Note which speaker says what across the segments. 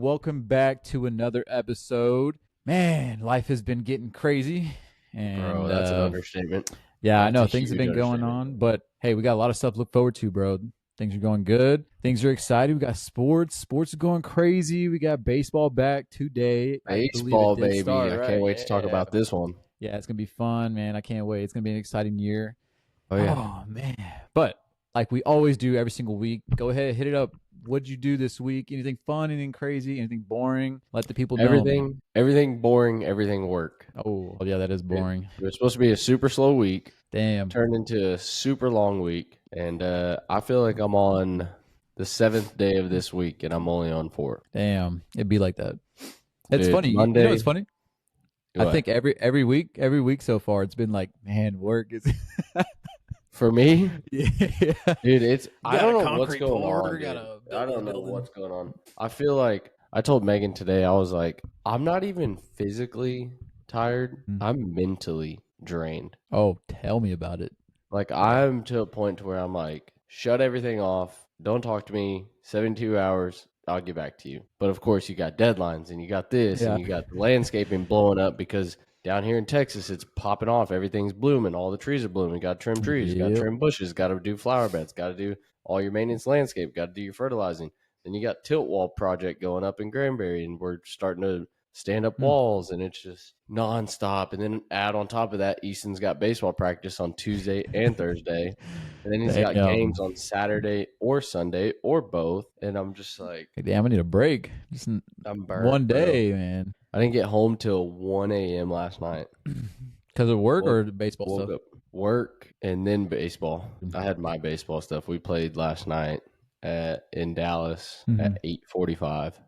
Speaker 1: Welcome back to another episode. Man, life has been getting crazy.
Speaker 2: Bro,
Speaker 1: And
Speaker 2: that's an understatement.
Speaker 1: yeah, I
Speaker 2: That's
Speaker 1: know
Speaker 2: a
Speaker 1: things have
Speaker 2: huge
Speaker 1: been going
Speaker 2: understatement.
Speaker 1: on, but hey, we got a lot of stuff to look forward to, bro. Things are going good. Things are exciting. We got sports. Sports are going crazy. We got baseball back today. I believe it
Speaker 2: Baseball,
Speaker 1: did
Speaker 2: baby.
Speaker 1: start,
Speaker 2: I
Speaker 1: right?
Speaker 2: can't wait to talk
Speaker 1: Yeah.
Speaker 2: about this one.
Speaker 1: Yeah, it's going to be fun, man. I can't wait. It's going to be an exciting year.
Speaker 2: Oh, yeah.
Speaker 1: Oh, man. But like we always do every single week, go ahead, hit it up. What'd you do this week? Anything fun, anything crazy, anything boring? Let the people know, man.
Speaker 2: Everything boring, everything work.
Speaker 1: Oh, yeah, that is boring.
Speaker 2: It was supposed to be a super slow week,
Speaker 1: Damn.
Speaker 2: turned into a super long week. And I feel like I'm on the 7th day of this week, and I'm only on 4.
Speaker 1: Damn. It'd be like that. It's
Speaker 2: Dude,
Speaker 1: funny. You know
Speaker 2: Monday.
Speaker 1: what's funny? I
Speaker 2: What?
Speaker 1: think every week so far, it's been like, man, work is.
Speaker 2: For me,
Speaker 1: Yeah.
Speaker 2: dude, I
Speaker 1: Got a
Speaker 2: don't know what's
Speaker 1: concrete
Speaker 2: going
Speaker 1: pour,
Speaker 2: on, dude.
Speaker 1: gotta
Speaker 2: I
Speaker 1: build this
Speaker 2: don't know
Speaker 1: building.
Speaker 2: what's going on. I feel like I told Megan today, I was like, I'm not even physically tired.
Speaker 1: Mm.
Speaker 2: I'm mentally drained.
Speaker 1: Oh, tell me about it.
Speaker 2: Like I'm to a point to where I'm like, shut everything off. Don't talk to me. 72 hours. I'll get back to you. But of course, you got deadlines and you got this
Speaker 1: Yeah.
Speaker 2: and you got the landscaping blowing up because down here in Texas, it's popping off. Everything's blooming. All the trees are blooming. Got to trim trees. Got to
Speaker 1: Yep.
Speaker 2: trim bushes. Got to do flower beds. Got to do all your maintenance landscape. Got to do your fertilizing. Then you got tilt wall project going up in Granbury, and we're starting to stand up
Speaker 1: Mm.
Speaker 2: walls, and it's just nonstop. And then add on top of that, Easton's got baseball practice on Tuesday and Thursday. And then he's got
Speaker 1: Damn.
Speaker 2: games on Saturday or Sunday or both. And I'm just like,
Speaker 1: Damn, I need a break. Just
Speaker 2: I'm
Speaker 1: one
Speaker 2: burnt, bro.
Speaker 1: day, man.
Speaker 2: I didn't get home till 1 a.m. last night.
Speaker 1: Because of work
Speaker 2: Woke,
Speaker 1: or baseball
Speaker 2: woke
Speaker 1: stuff?
Speaker 2: up, work, and then baseball. I had my baseball stuff. We played last night in Dallas
Speaker 1: Mhm.
Speaker 2: at 8:45.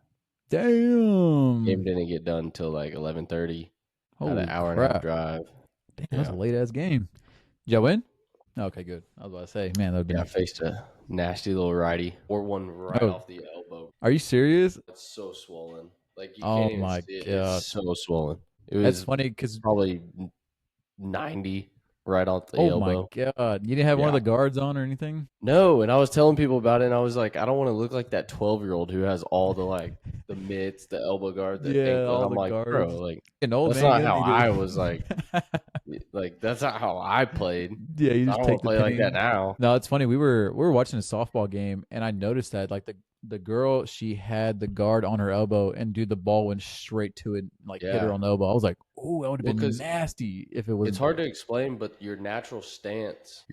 Speaker 1: Damn.
Speaker 2: Game didn't get done until like 11:30. Had an
Speaker 1: Holy
Speaker 2: hour and a half
Speaker 1: crap.
Speaker 2: drive.
Speaker 1: Damn, that's a
Speaker 2: Yeah.
Speaker 1: late ass game. Did y'all win? Okay, good. I was about to say, man, that would
Speaker 2: Yeah, I
Speaker 1: been.
Speaker 2: faced a nasty little righty or one right
Speaker 1: Oh,
Speaker 2: off the elbow.
Speaker 1: are you serious?
Speaker 2: It's so swollen. Like you
Speaker 1: Oh
Speaker 2: can't even
Speaker 1: my
Speaker 2: see it. It's
Speaker 1: god,
Speaker 2: so swollen. It
Speaker 1: that's
Speaker 2: was
Speaker 1: funny because.
Speaker 2: probably 90 right off the
Speaker 1: Oh my
Speaker 2: elbow.
Speaker 1: god, you didn't have one of
Speaker 2: Yeah.
Speaker 1: the guards on or anything?
Speaker 2: No, and I was telling people about it, and I was like, I don't want to look like that 12-year-old who has all the like the mitts, the elbow guard, the
Speaker 1: Yeah,
Speaker 2: ankle, and
Speaker 1: all
Speaker 2: I'm
Speaker 1: the
Speaker 2: like, bro,
Speaker 1: guards.
Speaker 2: like
Speaker 1: An old
Speaker 2: that's
Speaker 1: man
Speaker 2: not
Speaker 1: gonna
Speaker 2: how
Speaker 1: need
Speaker 2: I was
Speaker 1: it.
Speaker 2: like that's not how I played.
Speaker 1: Yeah, you
Speaker 2: I
Speaker 1: just
Speaker 2: don't want
Speaker 1: take
Speaker 2: to
Speaker 1: the
Speaker 2: play like that
Speaker 1: pain.
Speaker 2: now.
Speaker 1: No, it's funny. We were watching a softball game, and I noticed that like the girl, she had the guard on her elbow, and dude, the ball went straight to it, like hit her
Speaker 2: Yeah.
Speaker 1: on the elbow. I was like, oh, that would have
Speaker 2: Well,
Speaker 1: been
Speaker 2: because
Speaker 1: nasty if it
Speaker 2: it's
Speaker 1: wasn't
Speaker 2: hard
Speaker 1: there.
Speaker 2: to explain, but your natural stance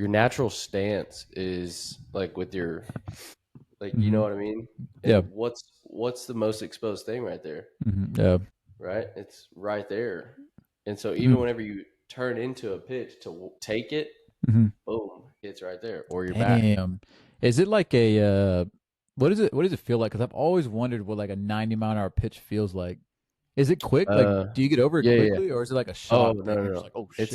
Speaker 2: is like with your like you know
Speaker 1: Hmm.
Speaker 2: what I mean?
Speaker 1: Yeah.
Speaker 2: And what's the most exposed thing right there?
Speaker 1: Yeah.
Speaker 2: Right? It's right there. And so even
Speaker 1: Mm-hmm.
Speaker 2: whenever you turn into a pitch to take it,
Speaker 1: Mm-hmm.
Speaker 2: boom, it's right there or your back.
Speaker 1: Damn. Is it like a what does it feel like? Because I've always wondered what like a 90-mile-an-hour pitch feels like. Is it quick? Like,
Speaker 2: Uh
Speaker 1: do you get over it
Speaker 2: yeah, yeah. Yeah.
Speaker 1: quickly, or is it like a
Speaker 2: Oh,
Speaker 1: shock
Speaker 2: no,
Speaker 1: thing?
Speaker 2: no,
Speaker 1: You're just
Speaker 2: no.
Speaker 1: like, oh
Speaker 2: It's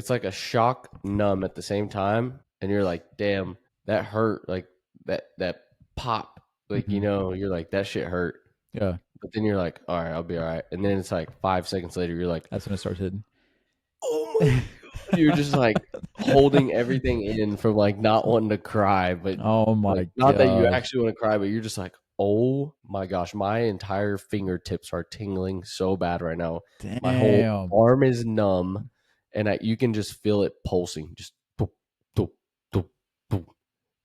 Speaker 1: shit.
Speaker 2: like a shock numb at the same time and you're like, "Damn, that hurt." Like that pop. Like,
Speaker 1: Hmm.
Speaker 2: you're like that shit hurt.
Speaker 1: Yeah,
Speaker 2: But then you're like, "All right, I'll be all right." And then it's like 5 seconds later you're like,
Speaker 1: that's when it starts hitting.
Speaker 2: "Oh my god." You're just like holding everything in from like not wanting to cry, but
Speaker 1: Oh
Speaker 2: like
Speaker 1: my
Speaker 2: not that you
Speaker 1: gosh.
Speaker 2: actually want to cry, but you're just like, "Oh my gosh, my entire fingertips are tingling so bad right now. My whole
Speaker 1: Damn.
Speaker 2: arm is numb, and you can just feel it pulsing, just boop, boop, boop, boop,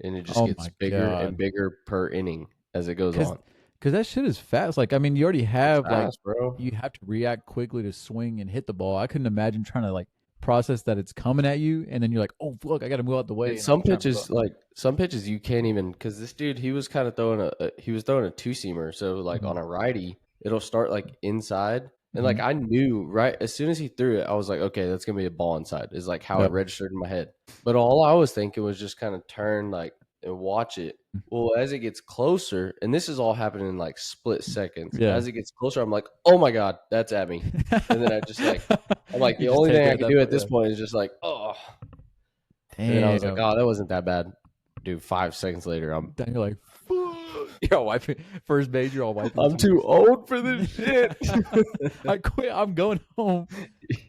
Speaker 2: and it just
Speaker 1: Oh
Speaker 2: gets
Speaker 1: my
Speaker 2: bigger and
Speaker 1: god.
Speaker 2: bigger per inning as it goes
Speaker 1: Cause,
Speaker 2: on.
Speaker 1: cause that shit is fast. Like, I mean, you already
Speaker 2: It's
Speaker 1: have like
Speaker 2: fast, bro.
Speaker 1: you have to react quickly to swing and hit the ball. I couldn't imagine trying to like process that it's coming at you, and then you're like, oh fuck, I got to move out the way,
Speaker 2: And
Speaker 1: and like try to move up.
Speaker 2: some pitches you can't even because this dude he was kind of throwing he was throwing a two seamer. So like
Speaker 1: Hmm.
Speaker 2: on a righty, it'll start like inside, and like
Speaker 1: Hmm.
Speaker 2: I knew right as soon as he threw it, I was like, okay, that's gonna be a ball inside. Is like how
Speaker 1: Yeah.
Speaker 2: it registered in my head. But all I was thinking was just kind of turn like and watch it. Well, as it gets closer, and this is all happening in like split seconds.
Speaker 1: Yeah.
Speaker 2: As it gets closer, I'm like, oh my god, that's at me. And then I just like I'm like
Speaker 1: You
Speaker 2: the
Speaker 1: just
Speaker 2: only
Speaker 1: take
Speaker 2: thing
Speaker 1: it
Speaker 2: I
Speaker 1: at
Speaker 2: can
Speaker 1: that
Speaker 2: do at
Speaker 1: point.
Speaker 2: this
Speaker 1: Yeah.
Speaker 2: point is just like, oh. And then I was like,
Speaker 1: Damn.
Speaker 2: oh, that wasn't that bad. Dude, 5 seconds later,
Speaker 1: Then you're like, fuck. You're all wiping first base. You're all wiping
Speaker 2: I'm too
Speaker 1: tears.
Speaker 2: old for this shit.
Speaker 1: I quit. I'm going home.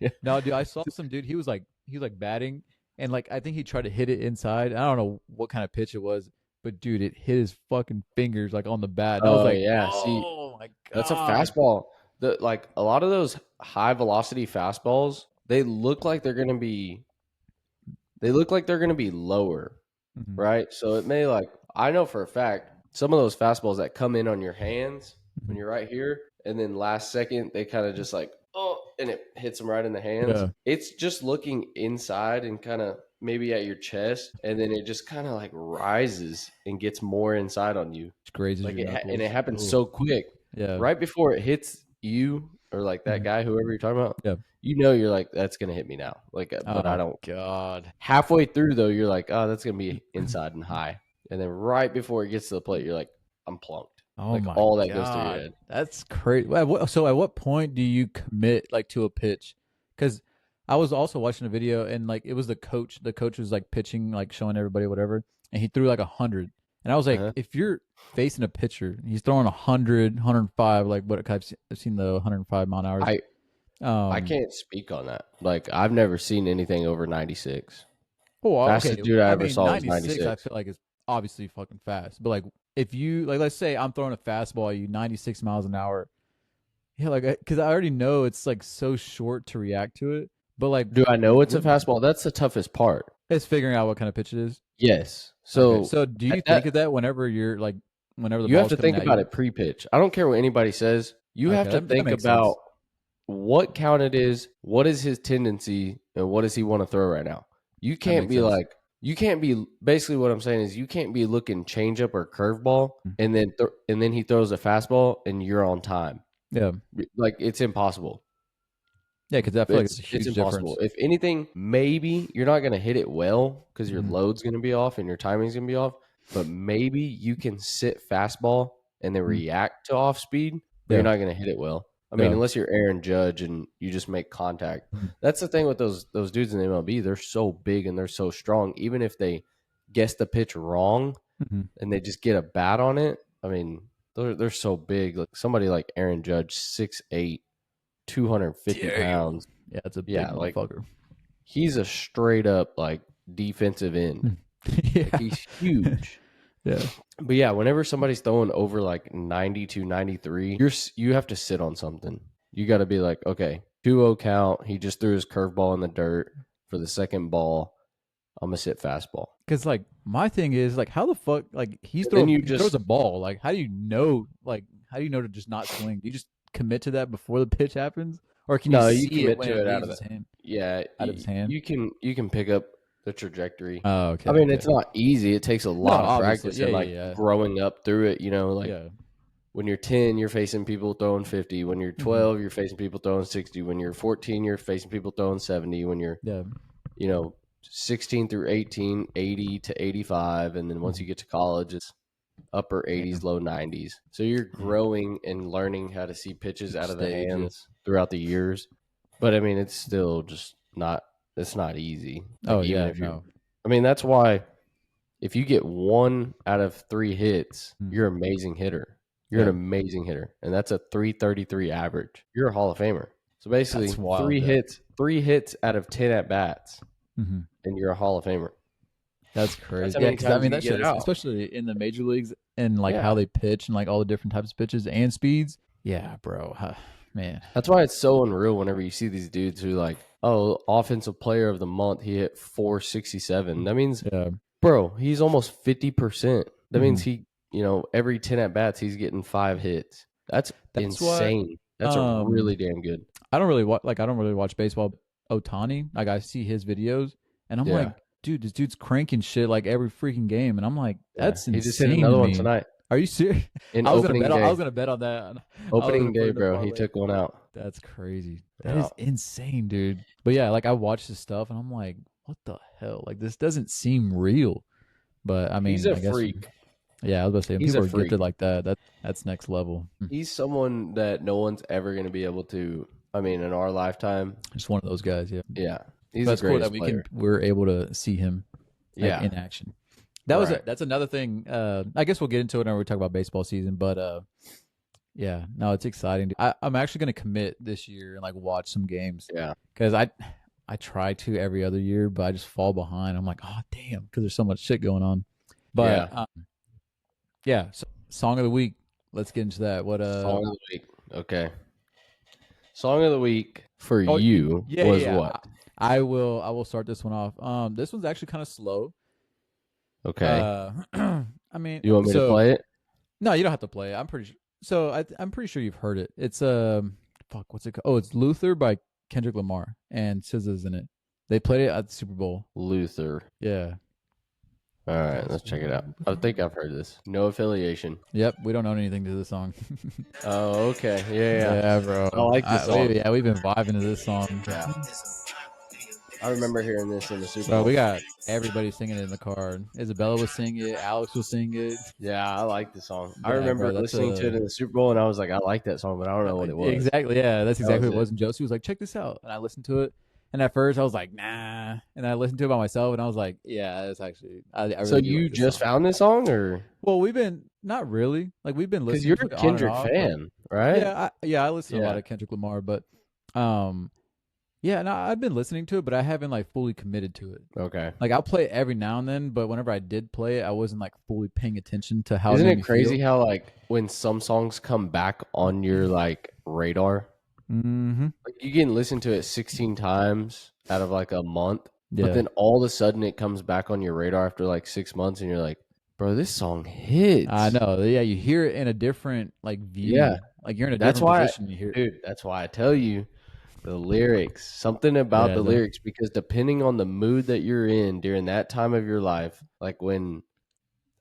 Speaker 2: Yeah.
Speaker 1: No, dude, I saw some dude. He was like batting, and like I think he tried to hit it inside. I don't know what kind of pitch it was, but dude, it hit his fucking fingers like on the bat, and I was
Speaker 2: Oh
Speaker 1: like,
Speaker 2: yeah. See,
Speaker 1: oh
Speaker 2: That's a
Speaker 1: God.
Speaker 2: fastball. Like a lot of those high velocity fastballs, they look like they're gonna be lower,
Speaker 1: Mm-hmm.
Speaker 2: right? So it may like I know for a fact some of those fastballs that come in on your hands
Speaker 1: Mm-hmm.
Speaker 2: when you're right here, and then last second they kind of just like and it hits them right in the hands.
Speaker 1: Yeah,
Speaker 2: It's just looking inside and kind of maybe at your chest, and then it just kind of like rises and gets more inside on you.
Speaker 1: it grazes
Speaker 2: Like
Speaker 1: your
Speaker 2: and it
Speaker 1: knuckles.
Speaker 2: happens
Speaker 1: Oh,
Speaker 2: so quick,
Speaker 1: yeah.
Speaker 2: right before it hits you or like that
Speaker 1: Mm-hmm.
Speaker 2: guy, whoever you're talking about.
Speaker 1: Yeah.
Speaker 2: You know, you're like that's gonna hit me now. Like, but I
Speaker 1: Oh
Speaker 2: don't.
Speaker 1: God.
Speaker 2: Halfway through though, you're like, oh, that's gonna be inside and high, and then right before it gets to the plate, you're like, I'm plunked.
Speaker 1: Oh
Speaker 2: Like
Speaker 1: my
Speaker 2: all that goes through your
Speaker 1: God.
Speaker 2: head.
Speaker 1: That's crazy. So at what point do you commit like to a pitch? Because I was also watching a video and like it was the coach. The coach was like pitching, like showing everybody whatever, and he threw like 100. And I was like,
Speaker 2: Uh-huh.
Speaker 1: if you're facing a pitcher, he's throwing 100, 105, like what I've seen the 105 mile an hours.
Speaker 2: I can't speak on that. Like I've never seen anything over 96.
Speaker 1: Oh, okay.
Speaker 2: Fastest dude I
Speaker 1: I
Speaker 2: ever
Speaker 1: mean,
Speaker 2: saw was
Speaker 1: 96, I
Speaker 2: 96.
Speaker 1: feel like is obviously fucking fast. But like, if you like, let's say I'm throwing a fastball at you 96 miles an hour. Yeah, like, because I already know it's like so short to react to it. But like,
Speaker 2: Do I know it's a
Speaker 1: when
Speaker 2: fastball? That's the toughest part.
Speaker 1: it's figuring out what kind of pitch it is.
Speaker 2: Yes.
Speaker 1: Okay,
Speaker 2: So
Speaker 1: so do you think
Speaker 2: that
Speaker 1: of that whenever you're like, whenever the
Speaker 2: you have
Speaker 1: ball's
Speaker 2: to
Speaker 1: coming
Speaker 2: think
Speaker 1: at
Speaker 2: about
Speaker 1: you?
Speaker 2: it pre-pitch. I don't care what anybody says. You have
Speaker 1: Okay,
Speaker 2: to
Speaker 1: that
Speaker 2: think
Speaker 1: makes
Speaker 2: about
Speaker 1: sense.
Speaker 2: what count it is, what is his tendency, and what does he want to throw right now. You
Speaker 1: That
Speaker 2: can't
Speaker 1: makes
Speaker 2: be
Speaker 1: sense.
Speaker 2: like, you can't be basically what I'm saying is you can't be looking changeup or curveball
Speaker 1: Mm.
Speaker 2: and then he throws a fastball and you're on time.
Speaker 1: Yeah,
Speaker 2: Like it's impossible.
Speaker 1: yeah, because I feel like it's a
Speaker 2: It's
Speaker 1: huge
Speaker 2: impossible.
Speaker 1: difference.
Speaker 2: If anything, maybe you're not going to hit it well because your
Speaker 1: Mhm.
Speaker 2: load's going to be off and your timing's going to be off. But maybe you can sit fastball and then
Speaker 1: Mhm.
Speaker 2: react to off speed, but you're
Speaker 1: Yeah,
Speaker 2: not going to hit it well. I mean,
Speaker 1: yeah.
Speaker 2: unless you're Aaron Judge and you just make contact.
Speaker 1: Mhm.
Speaker 2: That's the thing with those dudes in the MLB. They're so big and they're so strong. Even if they guess the pitch wrong
Speaker 1: Mhm.
Speaker 2: and they just get a bat on it, I mean, they're so big. Like somebody like Aaron Judge, 6'8", 250
Speaker 1: Damn.
Speaker 2: pounds.
Speaker 1: Yeah, it's a big
Speaker 2: Yeah, like
Speaker 1: motherfucker.
Speaker 2: he's a straight up like defensive end.
Speaker 1: Mm.
Speaker 2: Like
Speaker 1: Yeah,
Speaker 2: he's huge.
Speaker 1: yeah.
Speaker 2: But yeah, whenever somebody's throwing over like 92, 93, you have to sit on something. You got to be like, okay, 2-0 count. He just threw his curveball in the dirt for the second ball. I'm gonna sit fastball.
Speaker 1: Because like my thing is like how the fuck like
Speaker 2: And then you
Speaker 1: he throws
Speaker 2: just
Speaker 1: a ball like how do you know to just not swing? Do you just commit to that before the pitch happens, or can you
Speaker 2: no, you
Speaker 1: see it
Speaker 2: commit
Speaker 1: when
Speaker 2: to
Speaker 1: it
Speaker 2: it out
Speaker 1: leaves
Speaker 2: of the
Speaker 1: his hand
Speaker 2: yeah.
Speaker 1: out of his hand?
Speaker 2: You can pick up the trajectory.
Speaker 1: Oh,
Speaker 2: I
Speaker 1: okay,
Speaker 2: mean,
Speaker 1: okay.
Speaker 2: it's not easy. It takes a
Speaker 1: No,
Speaker 2: lot of
Speaker 1: obviously,
Speaker 2: practice
Speaker 1: yeah,
Speaker 2: and
Speaker 1: yeah,
Speaker 2: like
Speaker 1: yeah,
Speaker 2: growing up through it. You know, like
Speaker 1: yeah.
Speaker 2: when you're 10, you're facing people throwing 50. When you're
Speaker 1: Hmm.
Speaker 2: 12, you're facing people throwing 60. When you're 14, you're facing people throwing 70. When you're,
Speaker 1: Yeah.
Speaker 2: you know, 16 through 18, 80 to 85. And then once
Speaker 1: Hmm.
Speaker 2: you get to college, it's upper 80s,
Speaker 1: Damn.
Speaker 2: low 90s. So you're
Speaker 1: Damn.
Speaker 2: growing and learning how to see pitches
Speaker 1: Each
Speaker 2: out of the
Speaker 1: stage, yeah.
Speaker 2: hands throughout the years. But I mean, it's still just it's not easy. Like,
Speaker 1: Oh
Speaker 2: even
Speaker 1: yeah,
Speaker 2: if you're,
Speaker 1: no.
Speaker 2: I mean, that's why if you get 1 out of 3 hits,
Speaker 1: Mm.
Speaker 2: you're an amazing hitter. You're an
Speaker 1: Yeah,
Speaker 2: amazing hitter, and that's a 333 average. You're a Hall of Famer. So basically,
Speaker 1: that's wild. Yeah.
Speaker 2: 3 hits out of 10 at bats,
Speaker 1: Hmm.
Speaker 2: and you're a Hall of Famer.
Speaker 1: That's
Speaker 2: That's
Speaker 1: crazy.
Speaker 2: how
Speaker 1: Yeah,
Speaker 2: many
Speaker 1: because I
Speaker 2: times
Speaker 1: mean
Speaker 2: you
Speaker 1: that
Speaker 2: can get
Speaker 1: shit,
Speaker 2: it out.
Speaker 1: especially in the major leagues and like how
Speaker 2: Yeah,
Speaker 1: they pitch and like all the different types of pitches and speeds. Yeah, bro. Man.
Speaker 2: that's why it's so unreal whenever you see these dudes who like, oh, offensive player of the month, he hit 467. That means,
Speaker 1: Yeah.
Speaker 2: bro, he's almost 50%. That means
Speaker 1: Hmm.
Speaker 2: he, every 10 at bats, he's getting 5 hits. That's
Speaker 1: That's why
Speaker 2: insane. That's a
Speaker 1: um
Speaker 2: really damn good.
Speaker 1: I don't really watch baseball. Otani, like I see his videos and I'm like,
Speaker 2: Yeah.
Speaker 1: dude, this dude's cranking shit like every freaking game, and I'm like,
Speaker 2: Yeah.
Speaker 1: that's
Speaker 2: He just hit
Speaker 1: insane to
Speaker 2: another one
Speaker 1: me.
Speaker 2: tonight
Speaker 1: Are you serious?
Speaker 2: in
Speaker 1: I
Speaker 2: opening
Speaker 1: was
Speaker 2: day.
Speaker 1: gonna bet on that. I was gonna
Speaker 2: Opening
Speaker 1: put
Speaker 2: day,
Speaker 1: it in a
Speaker 2: bro. He
Speaker 1: parlay.
Speaker 2: took one out.
Speaker 1: That's crazy. That
Speaker 2: Yeah.
Speaker 1: is insane, dude. But yeah, like I watch this stuff and I'm like, what the hell? Like this doesn't seem real. But I
Speaker 2: He's
Speaker 1: mean,
Speaker 2: a
Speaker 1: I guess
Speaker 2: freak.
Speaker 1: yeah, I was about to say when
Speaker 2: He's
Speaker 1: people
Speaker 2: a
Speaker 1: are
Speaker 2: freak.
Speaker 1: gifted like that, that's next level.
Speaker 2: He's someone that no one's ever going to be able to, I mean, in our lifetime.
Speaker 1: Just one of those guys, yeah.
Speaker 2: Yeah. He's
Speaker 1: But
Speaker 2: the
Speaker 1: it's cool that
Speaker 2: greatest player.
Speaker 1: we're able to see him like
Speaker 2: Yeah.
Speaker 1: in action.
Speaker 2: Right.
Speaker 1: That's another thing. I guess we'll get into it when we talk about baseball season, but yeah, no, it's exciting. I'm actually gonna commit this year and like watch some games
Speaker 2: Yeah.
Speaker 1: because I try to every other year, but I just fall behind. I'm like, oh damn, because there's so much shit going on. But
Speaker 2: Yeah.
Speaker 1: yeah, so, song of the week. let's get into that. What
Speaker 2: Song of the week. Okay. Song of the week for
Speaker 1: Oh,
Speaker 2: you
Speaker 1: yeah, yeah,
Speaker 2: was
Speaker 1: yeah.
Speaker 2: what?
Speaker 1: I will start this one off. This one's actually kind of slow.
Speaker 2: Okay.
Speaker 1: I mean,
Speaker 2: You want me to
Speaker 1: so
Speaker 2: play it?
Speaker 1: no, you don't have to play it. I'm pretty sure. So I'm pretty sure you've heard it. It's fuck, what's it called? Oh, it's Luther by Kendrick Lamar and SZA's in it. They played it at the Super Bowl.
Speaker 2: Luther.
Speaker 1: Yeah.
Speaker 2: All right, let's
Speaker 1: Just
Speaker 2: check it out.
Speaker 1: walk with
Speaker 2: I
Speaker 1: me.
Speaker 2: think I've heard this. No affiliation.
Speaker 1: Yep, we don't own anything to this song.
Speaker 2: Oh, okay. Yeah, yeah.
Speaker 1: Yeah, bro.
Speaker 2: I like this song.
Speaker 1: Yeah, we've been vibing to this song.
Speaker 2: Yeah. I remember hearing this in the Super
Speaker 1: Bro,
Speaker 2: Bowl.
Speaker 1: we got everybody singing it in the car. Isabella was singing it. Alex was singing it.
Speaker 2: Yeah, I like the song. I
Speaker 1: Yeah,
Speaker 2: remember
Speaker 1: bro, that's
Speaker 2: listening to it
Speaker 1: a
Speaker 2: in the Super Bowl, and I was like, I like that song, but I don't know what it was.
Speaker 1: exactly. Yeah, that's
Speaker 2: That was
Speaker 1: exactly what it
Speaker 2: it.
Speaker 1: was. And Josie was like, "Check this out," and I listened to it. And at first, I was like, "Nah," and I listened to it by myself, and I was like, "Yeah, it's actually I
Speaker 2: So
Speaker 1: really do
Speaker 2: you
Speaker 1: like this
Speaker 2: just
Speaker 1: song."
Speaker 2: found this song, or
Speaker 1: Well, we've been not really like we've been
Speaker 2: because
Speaker 1: listening
Speaker 2: you're
Speaker 1: to
Speaker 2: a
Speaker 1: it on and
Speaker 2: Kendrick
Speaker 1: off, but
Speaker 2: fan, right?
Speaker 1: yeah, I listen to a lot
Speaker 2: Yeah.
Speaker 1: of Kendrick Lamar, but um, yeah, no, I've been listening to it, but I haven't like fully committed to it.
Speaker 2: Okay.
Speaker 1: Like I'll play it every now and then, but whenever I did play it, I wasn't like fully paying attention to how it
Speaker 2: Isn't
Speaker 1: made
Speaker 2: it
Speaker 1: me
Speaker 2: crazy
Speaker 1: feel.
Speaker 2: how like when some songs come back on your like radar,
Speaker 1: Mm-hmm.
Speaker 2: like you can listen to it 16 times out of like a month, but
Speaker 1: Yeah,
Speaker 2: then all of a sudden it comes back on your radar after like 6 months, and you're like, bro, this song
Speaker 1: I
Speaker 2: hits.
Speaker 1: know. Yeah, you hear it in a different like
Speaker 2: Yeah,
Speaker 1: view. Like you're in a
Speaker 2: that's
Speaker 1: different
Speaker 2: why,
Speaker 1: position. You hear it.
Speaker 2: dude. That's why I tell you the lyrics, something about
Speaker 1: Yeah,
Speaker 2: the lyrics, because depending on the mood that you're in during that time of your life, like when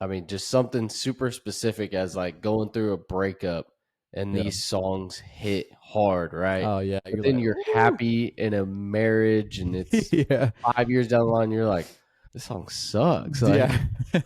Speaker 2: I mean, just something super specific as like going through a breakup and
Speaker 1: yeah.
Speaker 2: these songs hit hard, right?
Speaker 1: Oh yeah,
Speaker 2: But
Speaker 1: you're
Speaker 2: then
Speaker 1: like,
Speaker 2: you're
Speaker 1: ooh.
Speaker 2: happy in a marriage and it's
Speaker 1: Yeah,
Speaker 2: 5 years down the line, you're like, this song sucks.
Speaker 1: yeah.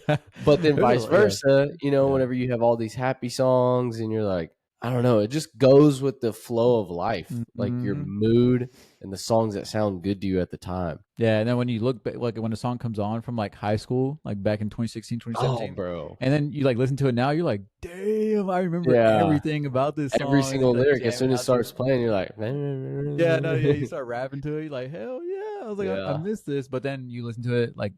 Speaker 2: Like, but then vice
Speaker 1: Yeah,
Speaker 2: versa,
Speaker 1: yeah.
Speaker 2: whenever you have all these happy songs and you're like, I don't know, it just goes with the flow of life, like your
Speaker 1: Mm-hmm.
Speaker 2: mood and the songs that sound good to you at the time.
Speaker 1: Yeah, and then when you look back, like when a song comes on from like high school, like back in 2016,
Speaker 2: Oh,
Speaker 1: 2017,
Speaker 2: bro.
Speaker 1: and then you like listen to it now, you're like, damn, I remember
Speaker 2: Yeah.
Speaker 1: everything about this
Speaker 2: Every
Speaker 1: song. And then
Speaker 2: single
Speaker 1: you're like
Speaker 2: lyric, as
Speaker 1: jamming
Speaker 2: soon as it
Speaker 1: out to
Speaker 2: starts
Speaker 1: it.
Speaker 2: playing, you're like,
Speaker 1: Yeah, no, yeah, you start rapping to it. You're like, hell yeah. I was like, I
Speaker 2: yeah.
Speaker 1: missed this. But then you listen to it like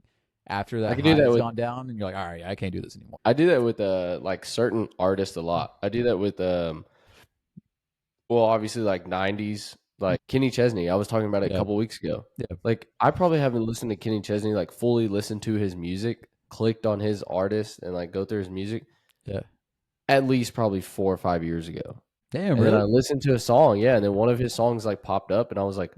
Speaker 1: after
Speaker 2: I
Speaker 1: that
Speaker 2: can do
Speaker 1: high
Speaker 2: that
Speaker 1: has
Speaker 2: with
Speaker 1: gone down, and you're like, all right, I can't do this anymore.
Speaker 2: I do that with like certain artists a lot. I do that with well, obviously like 90s,
Speaker 1: Mm.
Speaker 2: like Kenny Chesney. I was talking about it a
Speaker 1: Yeah,
Speaker 2: couple weeks ago.
Speaker 1: yeah,
Speaker 2: Like I probably haven't listened to Kenny Chesney, like fully listened to his music, clicked on his artist and like go through his music
Speaker 1: yeah.
Speaker 2: at least probably 4 or 5 years ago.
Speaker 1: Damn,
Speaker 2: And then I
Speaker 1: really?
Speaker 2: listened to a song, yeah, and then one of his songs like popped up and I was like,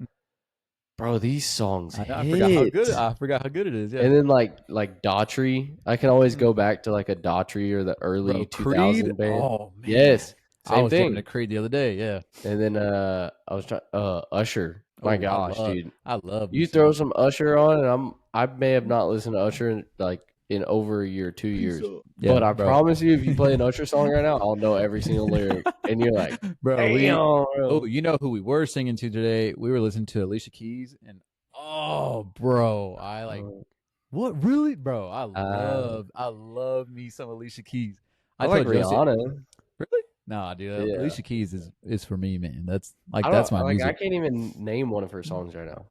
Speaker 2: bro, these songs
Speaker 1: I know. I forgot how good.
Speaker 2: hit.
Speaker 1: I forgot how good it is. Yeah,
Speaker 2: And then like Daughtry, I can always
Speaker 1: Mm.
Speaker 2: go back to like a Daughtry or the early
Speaker 1: Bro. Creed.
Speaker 2: 2000 band.
Speaker 1: Oh man,
Speaker 2: Yes,
Speaker 1: I
Speaker 2: same
Speaker 1: was jamming to
Speaker 2: thing.
Speaker 1: Creed the other day. Yeah.
Speaker 2: And then I was trying Usher. My
Speaker 1: Oh,
Speaker 2: gosh, dude.
Speaker 1: I love me
Speaker 2: You
Speaker 1: some
Speaker 2: throw
Speaker 1: Usher.
Speaker 2: some Usher on and I may have not listened to Usher in like in over a year, two
Speaker 1: Peace
Speaker 2: years.
Speaker 1: up. Yeah,
Speaker 2: But I
Speaker 1: bro.
Speaker 2: promise you if you play an Usher song right now, I'll know every single lyric. And you're like,
Speaker 1: Bro,
Speaker 2: damn,
Speaker 1: oh,
Speaker 2: bro.
Speaker 1: you know who we were singing to today? We were listening to Alicia Keys, and oh, bro, I like what really, bro? I love me some Alicia Keys.
Speaker 2: I
Speaker 1: I
Speaker 2: like
Speaker 1: told Josie,
Speaker 2: Rihanna.
Speaker 1: really? Nah, dude,
Speaker 2: Yeah.
Speaker 1: Alicia Keys is for me, man. That's like
Speaker 2: I
Speaker 1: that's
Speaker 2: don't
Speaker 1: my
Speaker 2: like I
Speaker 1: music.
Speaker 2: can't even name one of her songs right now.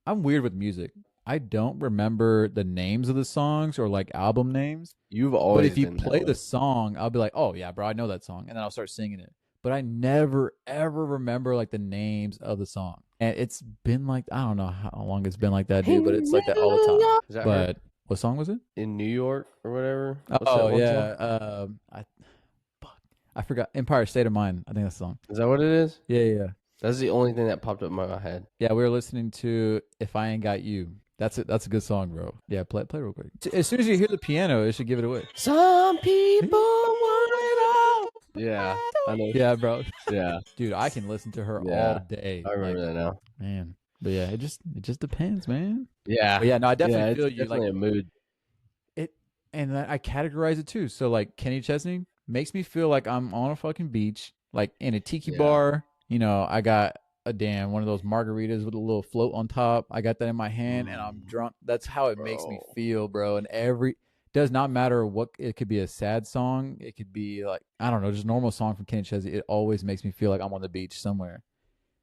Speaker 1: I'm weird with music. I don't remember the names of the songs or like album names.
Speaker 2: You've
Speaker 1: But if
Speaker 2: always
Speaker 1: you
Speaker 2: been that
Speaker 1: play the
Speaker 2: way.
Speaker 1: song, I'll be like, "Oh yeah, bro, I know that song," and then I'll start singing it. But I never ever remember like the names of the song, and it's been like I don't know how long it's been like that, dude. But it's like that all the time.
Speaker 2: Is that her?
Speaker 1: But what song was it?
Speaker 2: In New York or whatever. What's that
Speaker 1: Oh
Speaker 2: one song?
Speaker 1: yeah, fuck, I forgot. Empire State of Mind. I think that's the song.
Speaker 2: Is that what it is?
Speaker 1: Yeah, yeah, yeah.
Speaker 2: That's the only thing that popped up in my head.
Speaker 1: Yeah, we were listening to "If I Ain't Got You." That's it. That's a good song, bro. Yeah, play real quick. As soon as you hear the piano, it should give it away.
Speaker 2: Some people want it all. Yeah, I know.
Speaker 1: Yeah, bro.
Speaker 2: Yeah,
Speaker 1: Dude, I can listen to her all
Speaker 2: yeah.
Speaker 1: day.
Speaker 2: I
Speaker 1: Like,
Speaker 2: remember that now.
Speaker 1: man. But yeah, it just depends, man.
Speaker 2: Yeah,
Speaker 1: But yeah, no, I
Speaker 2: yeah.
Speaker 1: definitely
Speaker 2: It's
Speaker 1: feel you. Like
Speaker 2: definitely a mood.
Speaker 1: it, and I categorize it too. So like Kenny Chesney makes me feel like I'm on a fucking beach, like in a tiki
Speaker 2: Yeah.
Speaker 1: bar. You know, I got a damn one of those margaritas with a little float on top. I got that in my hand, and I'm drunk. That's how it makes me
Speaker 2: Bro.
Speaker 1: feel, bro. And every does not matter what it could be a sad song. It could be like I don't know, just a normal song from Kenny Chesney. It always makes me feel like I'm on the beach somewhere.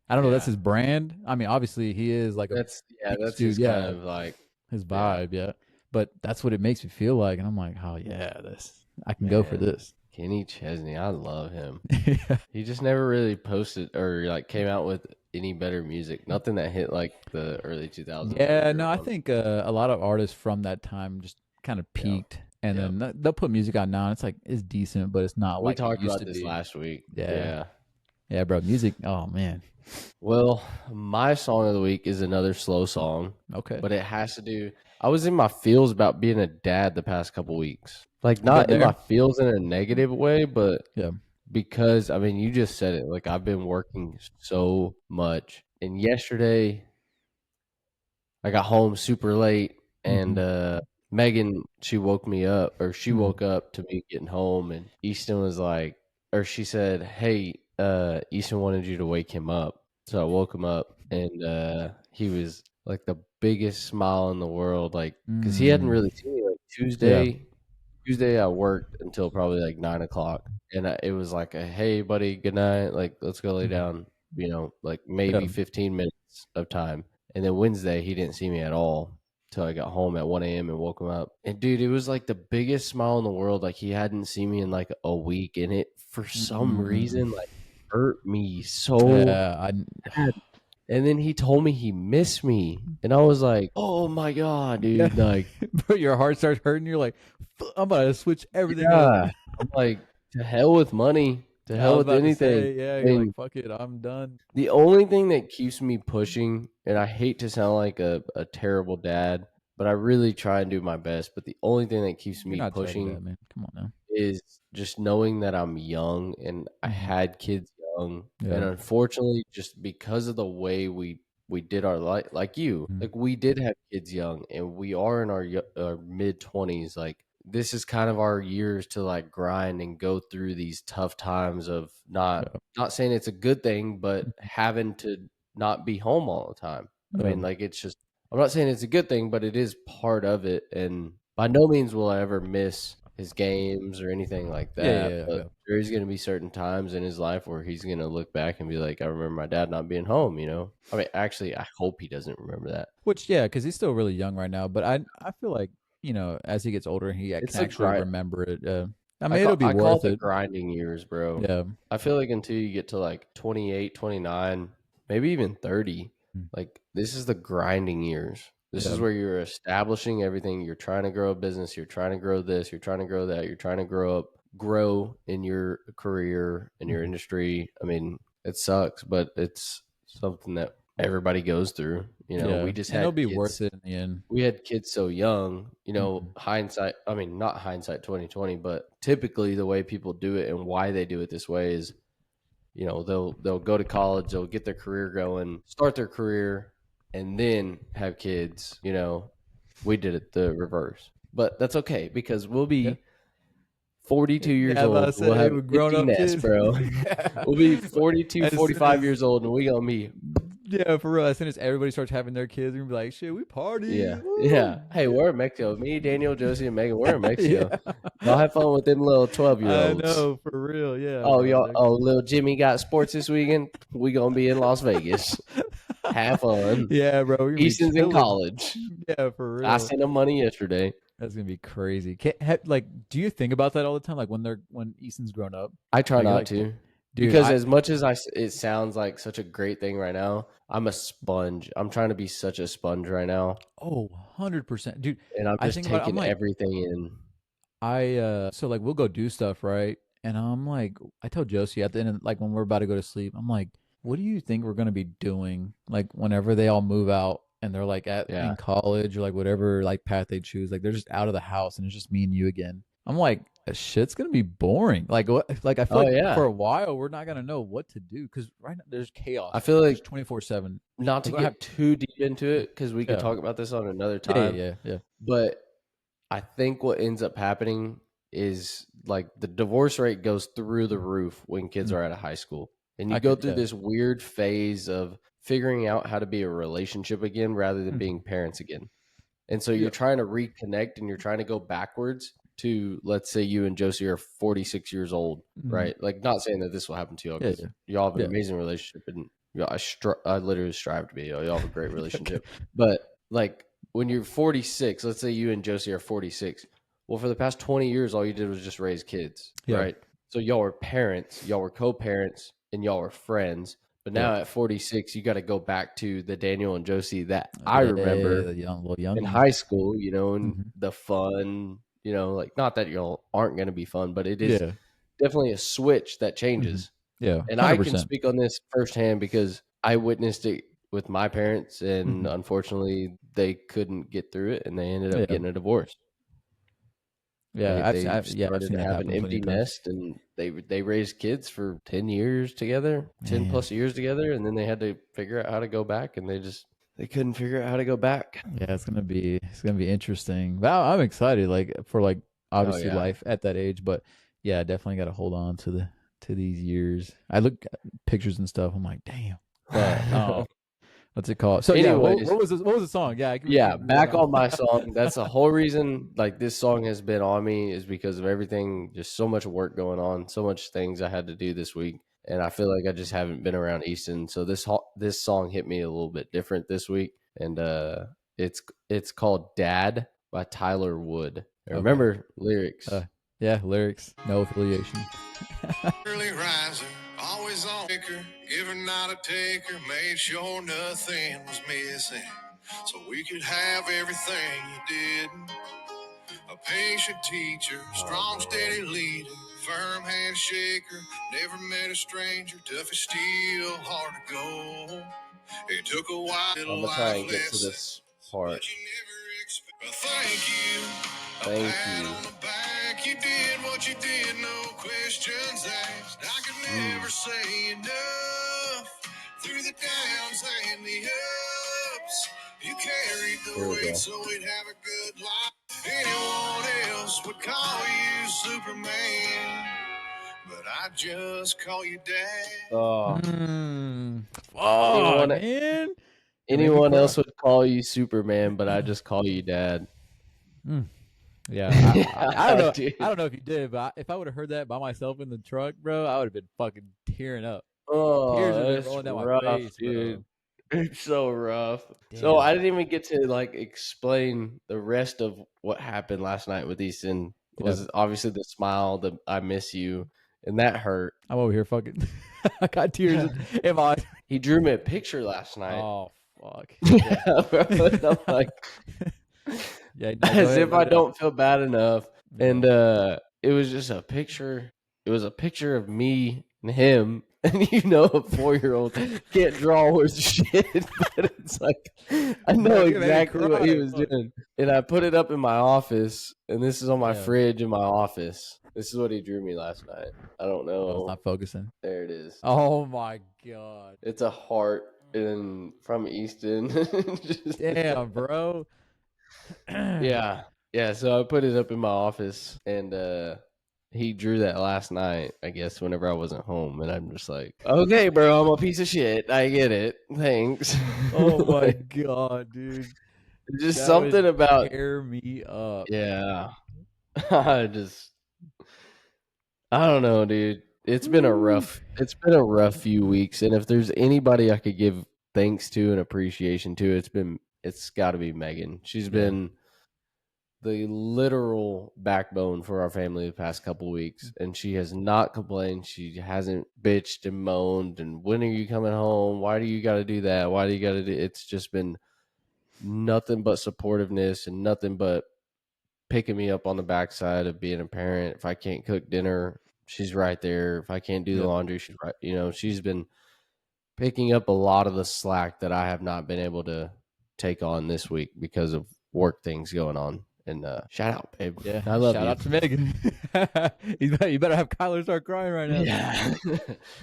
Speaker 1: I don't know. That's
Speaker 2: Yeah.
Speaker 1: his brand. I mean, obviously he is like a beach
Speaker 2: That's
Speaker 1: dude.
Speaker 2: his kind
Speaker 1: Yeah,
Speaker 2: of like
Speaker 1: his
Speaker 2: yeah.
Speaker 1: vibe. Yeah, but that's what it makes me feel like, and I'm like, oh yeah, this I can go for
Speaker 2: Man,
Speaker 1: this.
Speaker 2: Kenny Chesney, I love him.
Speaker 1: Yeah.
Speaker 2: He just never really posted or like came out with any better music. Nothing that hit like the early 2000s when
Speaker 1: Yeah,
Speaker 2: we were
Speaker 1: no, I
Speaker 2: on.
Speaker 1: think a lot of artists from that time just kind of
Speaker 2: Yeah.
Speaker 1: peaked, and
Speaker 2: Yeah.
Speaker 1: then they'll put music out now, and it's like it's decent, but it's not
Speaker 2: We
Speaker 1: like it
Speaker 2: talked
Speaker 1: used
Speaker 2: about
Speaker 1: to
Speaker 2: this
Speaker 1: be.
Speaker 2: last week.
Speaker 1: Yeah,
Speaker 2: Yeah.
Speaker 1: yeah, bro. Music. Oh man.
Speaker 2: Well, my song of the week is another slow song,
Speaker 1: Okay,
Speaker 2: but it has to do. I was in my feels about being a dad the past couple weeks. Like,
Speaker 1: I've been
Speaker 2: not in my
Speaker 1: there.
Speaker 2: feels in a negative way, but
Speaker 1: Yeah.
Speaker 2: because, I mean, you just said it. Like, I've been working so much. And yesterday, I got home super late, and
Speaker 1: Mm-hmm.
Speaker 2: Megan, she woke me up, or she
Speaker 1: Mm-hmm.
Speaker 2: woke up to me getting home, and Easton was like, or she said, "Hey, Easton wanted you to wake him up." So I woke him up, and he was like the biggest smile in the world, like because he hadn't
Speaker 1: Mm.
Speaker 2: really seen me like
Speaker 1: Yeah.
Speaker 2: Tuesday I worked until probably like 9 o'clock, and it was like a hey buddy, good night, like let's go lay
Speaker 1: Mhm.
Speaker 2: down, like
Speaker 1: Yeah.
Speaker 2: maybe 15 minutes of time, and then Wednesday he didn't see me at all till I got home at 1 a.m. and woke him up, and dude, it was like the biggest smile in the world, like he hadn't seen me in like a week, and it for some
Speaker 1: Mm.
Speaker 2: reason like hurt me so
Speaker 1: Yeah. I.
Speaker 2: bad. And then he told me he missed me, and I was like, "Oh my god,
Speaker 1: Yeah.
Speaker 2: dude!" Like,
Speaker 1: But your heart starts hurting. You're like, I'm about to switch everything up.
Speaker 2: yeah, I'm like, to hell with money, to
Speaker 1: Yeah, I
Speaker 2: hell
Speaker 1: was
Speaker 2: with
Speaker 1: about to
Speaker 2: anything.
Speaker 1: say, yeah, you're like,
Speaker 2: And
Speaker 1: fuck it, I'm done.
Speaker 2: the only thing that keeps me pushing, and I hate to sound like a terrible dad, but I really try and do my best. But the only thing that keeps
Speaker 1: You're
Speaker 2: me
Speaker 1: not terrible,
Speaker 2: pushing
Speaker 1: dad, man. Come on now.
Speaker 2: is just knowing that I'm young and I
Speaker 1: Hmm.
Speaker 2: had kids young, and
Speaker 1: Yeah.
Speaker 2: unfortunately, just because of the way we did our life, like you,
Speaker 1: Mhm.
Speaker 2: like we did have kids young, and we are in our mid 20s. Like this is kind of our years to like grind and go through these tough times of
Speaker 1: Yeah.
Speaker 2: not saying it's a good thing, but
Speaker 1: Mhm.
Speaker 2: having to not be home all the time. I
Speaker 1: Yeah.
Speaker 2: mean, like it's just I'm not saying it's a good thing, but it is part of it. And by no means will I ever miss his games or anything like
Speaker 1: Yeah.
Speaker 2: that.
Speaker 1: Yeah.
Speaker 2: But
Speaker 1: Yeah.
Speaker 2: there's going to be certain times in his life where he's going to look back and be like, I remember my dad not being home, you know? I mean, actually, I hope he doesn't remember that.
Speaker 1: Which, yeah, because he's still really young right now. But I feel like as he gets older, he can
Speaker 2: It's a
Speaker 1: actually
Speaker 2: grind.
Speaker 1: remember it. I mean, it'll be
Speaker 2: I call it
Speaker 1: worth
Speaker 2: the
Speaker 1: it.
Speaker 2: grinding years, bro.
Speaker 1: Yeah.
Speaker 2: I feel like until you get to like 28, 29, maybe even 30,
Speaker 1: Mm.
Speaker 2: like this is the grinding years. This
Speaker 1: Yeah.
Speaker 2: is where you're establishing everything. You're trying to grow a business. You're trying to grow this. You're trying to grow that. You're trying to grow in your career, in your
Speaker 1: Mhm.
Speaker 2: industry. I mean, it sucks, but it's something that everybody goes through.
Speaker 1: Yeah.
Speaker 2: We just
Speaker 1: And it'll
Speaker 2: had
Speaker 1: be worth
Speaker 2: kids
Speaker 1: it in the end.
Speaker 2: so young,
Speaker 1: Hmm.
Speaker 2: hindsight, I mean, not hindsight 2020, but typically the way people do it and why they do it this way is, they'll go to college, they'll get their career going, start their career, and then have kids. We did it the reverse. But that's okay because we'll
Speaker 1: Yeah.
Speaker 2: be 42 years
Speaker 1: Yeah, I was about
Speaker 2: old
Speaker 1: to
Speaker 2: and we'll
Speaker 1: say
Speaker 2: have
Speaker 1: with grown
Speaker 2: empty
Speaker 1: up
Speaker 2: nest,
Speaker 1: kids.
Speaker 2: bro.
Speaker 1: Yeah.
Speaker 2: We'll be 42,
Speaker 1: As soon
Speaker 2: 45
Speaker 1: as
Speaker 2: years old and we gonna be.
Speaker 1: yeah, for real. As soon as everybody starts having their kids, we're gonna be like, shit, we party.
Speaker 2: Yeah, yeah.
Speaker 1: Woo.
Speaker 2: Hey,
Speaker 1: Yeah.
Speaker 2: we're in Mexico. Me, Daniel, Josie, and Megan, we're in Mexico.
Speaker 1: Yeah.
Speaker 2: Y'all have fun with them little 12-year
Speaker 1: I
Speaker 2: olds.
Speaker 1: know, for real. Yeah,
Speaker 2: Oh,
Speaker 1: bro.
Speaker 2: y'all.
Speaker 1: They're
Speaker 2: Oh,
Speaker 1: gonna
Speaker 2: little Jimmy got sports this weekend. We gonna be in Las Vegas. Have fun.
Speaker 1: yeah, bro. We're gonna be
Speaker 2: Easton's in
Speaker 1: chilling.
Speaker 2: college.
Speaker 1: Yeah, for
Speaker 2: I
Speaker 1: real.
Speaker 2: sent him money yesterday.
Speaker 1: That's gonna be crazy. Like, do you think about that all the time? Like when Easton's grown up,
Speaker 2: I try
Speaker 1: like you're
Speaker 2: not
Speaker 1: like,
Speaker 2: to,
Speaker 1: dude,
Speaker 2: because as much as it sounds like such a great thing right now, I'm a sponge. I'm trying to be such a sponge right now,
Speaker 1: 100%, dude.
Speaker 2: and I'm
Speaker 1: I
Speaker 2: just
Speaker 1: think about it. I'm
Speaker 2: taking
Speaker 1: like,
Speaker 2: everything in.
Speaker 1: so like we'll go do stuff, right? And I'm like, I tell Josie at the end of, like when we're about to go to sleep, I'm like, what do you think we're gonna be doing like whenever they all move out and they're like at
Speaker 2: Yeah.
Speaker 1: in college or like whatever like path they choose, like they're just out of the house and it's just me and you again. I'm like, shit's gonna be boring. Like what? Like I feel
Speaker 2: Oh
Speaker 1: like for
Speaker 2: yeah.
Speaker 1: a while we're not gonna know what to do because right now there's
Speaker 2: I
Speaker 1: chaos,
Speaker 2: feel
Speaker 1: just
Speaker 2: like
Speaker 1: 24/7.
Speaker 2: not to
Speaker 1: Like we're gonna have
Speaker 2: get too deep into it because we could
Speaker 1: yeah
Speaker 2: talk about this on another
Speaker 1: yeah yeah
Speaker 2: time,
Speaker 1: yeah yeah.
Speaker 2: but I think what ends up happening is like the divorce rate goes through the roof when kids
Speaker 1: Mm.
Speaker 2: are out of high school. And you
Speaker 1: I
Speaker 2: go
Speaker 1: could
Speaker 2: through
Speaker 1: yeah.
Speaker 2: this weird phase of figuring out how to be a relationship again rather than
Speaker 1: Hmm.
Speaker 2: being parents again. And so
Speaker 1: Yeah.
Speaker 2: you're trying to reconnect and you're trying to go backwards to, let's say you and Josie are 46 years old,
Speaker 1: Hmm.
Speaker 2: right? Like, not saying that this will happen to y'all
Speaker 1: Yeah
Speaker 2: because
Speaker 1: yeah
Speaker 2: y'all have an
Speaker 1: yeah.
Speaker 2: amazing relationship and I literally strive to be. Y'all have a great
Speaker 1: Okay.
Speaker 2: relationship. But like when you're 46, let's say you and Josie are 46. Well, for the past 20 years, all you did was just raise kids,
Speaker 1: Yeah.
Speaker 2: right? So y'all were parents, y'all were co-parents, and y'all were friends. But
Speaker 1: Yep.
Speaker 2: now at 46, you got to go back to the Daniel and Josie that I
Speaker 1: Yeah,
Speaker 2: remember
Speaker 1: the little
Speaker 2: in
Speaker 1: youngins.
Speaker 2: high school, and
Speaker 1: Hmm.
Speaker 2: the fun, like not that y'all aren't going to be fun, but it is
Speaker 1: Yeah.
Speaker 2: definitely a switch that
Speaker 1: Hmm.
Speaker 2: changes.
Speaker 1: Yeah.
Speaker 2: And I can
Speaker 1: 100%.
Speaker 2: speak on this firsthand because I witnessed it with my parents, and
Speaker 1: Hmm.
Speaker 2: unfortunately, they couldn't get through it, and they ended up
Speaker 1: Yeah.
Speaker 2: getting a divorce.
Speaker 1: Yeah.
Speaker 2: They
Speaker 1: Yeah, I've
Speaker 2: started
Speaker 1: seen
Speaker 2: to
Speaker 1: that
Speaker 2: have an
Speaker 1: happen plenty
Speaker 2: empty
Speaker 1: of times.
Speaker 2: nest, and they raised kids for 10 years together, 10
Speaker 1: Man.
Speaker 2: plus years together, and then they had to figure out how to go back, and they couldn't figure out how to go back.
Speaker 1: Yeah, it's gonna be interesting. But I'm excited, like for like
Speaker 2: Oh
Speaker 1: obviously
Speaker 2: yeah.
Speaker 1: life at that age, but yeah, definitely got to hold on to these years. I look at pictures and stuff. I'm like, damn. But what's it called? So yeah, what,
Speaker 2: Anyways,
Speaker 1: what was this? What was the song? Yeah,
Speaker 2: yeah,
Speaker 1: keep going
Speaker 2: back
Speaker 1: on.
Speaker 2: on my song. That's the whole reason like this song has been on me is because of everything, just so much work going on, so much things I had to do this week. And I feel like I just haven't been around Easton. So this song hit me a little bit different this week. And it's it's called Dad by Tyler Wood. I
Speaker 1: Okay.
Speaker 2: remember lyrics.
Speaker 1: Uh, yeah, lyrics, no affiliation.
Speaker 3: Early riser, always on ticker, giver not a taker, made sure nothing was missing. So we could have everything you did. A patient teacher,
Speaker 2: Oh
Speaker 3: strong,
Speaker 2: man.
Speaker 3: steady leader, firm handshaker, never met a stranger, tough as steel, hard to go. It took a while,
Speaker 2: I'm
Speaker 3: little
Speaker 2: gonna try
Speaker 3: life
Speaker 2: and get to
Speaker 3: lessons,
Speaker 2: this part.
Speaker 3: but you never expect. Well, thank you, a
Speaker 2: Thank
Speaker 3: pat
Speaker 2: you.
Speaker 3: on the back. You did what you did, no questions asked. I could never
Speaker 2: Mm,
Speaker 3: say enough through the downs and the ups. You carried
Speaker 2: here
Speaker 3: the
Speaker 2: we
Speaker 3: weight
Speaker 2: go.
Speaker 3: so we'd have a good life. Anyone else would call you Superman, but I just call you Dad.
Speaker 2: Oh,
Speaker 1: Mm, fuck,
Speaker 2: anyone
Speaker 1: man. You're gonna make me
Speaker 2: anyone
Speaker 1: cry.
Speaker 2: else would call you Superman, but I just call you Dad.
Speaker 1: Mm. Yeah, I don't
Speaker 2: Yeah,
Speaker 1: know. I
Speaker 2: dude.
Speaker 1: don't know if you did, but if I would have heard that by myself in the truck, bro, I would have been fucking tearing up. Tears would
Speaker 2: Oh,
Speaker 1: have been
Speaker 2: that's
Speaker 1: rolling down my
Speaker 2: rough,
Speaker 1: face,
Speaker 2: dude.
Speaker 1: bro.
Speaker 2: It's so rough. So I
Speaker 1: Damn.
Speaker 2: didn't even get to like explain the rest of what happened last night with Easton.
Speaker 1: Yeah,
Speaker 2: Was obviously the smile, the I miss you, and that hurt.
Speaker 1: I'm over here fucking. I got tears in my eyes.
Speaker 2: He drew me a picture last night.
Speaker 1: Oh fuck. Yeah.
Speaker 2: Yeah, bro, and I'm like,
Speaker 1: Yeah. No, go
Speaker 2: as
Speaker 1: ahead.
Speaker 2: if
Speaker 1: Let
Speaker 2: I
Speaker 1: it out.
Speaker 2: don't feel bad enough.
Speaker 1: Yeah.
Speaker 2: And it was just a picture. It was a picture of me and him. And a 4-year-old can't draw worth shit, but it's like I know
Speaker 1: Bro, you made me
Speaker 2: exactly what he
Speaker 1: cry.
Speaker 2: was
Speaker 1: Fuck.
Speaker 2: doing. And I put it up in my office, and this is on my
Speaker 1: Damn.
Speaker 2: fridge in my office. This is what he drew me last night. I don't
Speaker 1: Oh, it's
Speaker 2: know.
Speaker 1: not focusing.
Speaker 2: There it is.
Speaker 1: Oh my god.
Speaker 2: It's a heart in from Easton. Just-
Speaker 1: Damn, bro.
Speaker 2: Yeah. Yeah, so I put it up in my office and he drew that last night, I guess, whenever I wasn't home, and I'm just like, "Okay, bro, I'm a piece of shit. I get it. Thanks."
Speaker 1: Oh my
Speaker 2: Like,
Speaker 1: god, dude.
Speaker 2: just
Speaker 1: That would
Speaker 2: something about
Speaker 1: tear me up.
Speaker 2: yeah. I just I don't know, dude.
Speaker 1: Woo.
Speaker 2: It's been a rough few weeks, and if there's anybody I could give thanks to and appreciation to, it's got to be Megan. She's
Speaker 1: Yeah.
Speaker 2: been the literal backbone for our family the past couple weeks, and she has not complained. She hasn't bitched and moaned and when are you coming home? Why do you got to do that? Why do you got to do? It's just been nothing but supportiveness and nothing but picking me up on the backside of being a parent. If I can't cook dinner, she's right there. If I can't do the
Speaker 1: Yep.
Speaker 2: laundry, she's right. She's been picking up a lot of the slack that I have not been able to take on this week because of work things going on. And shout out, babe.
Speaker 1: Yeah.
Speaker 2: I love
Speaker 1: Shout
Speaker 2: you.
Speaker 1: out to Megan. You better have Kyler start crying right now.
Speaker 2: Yeah.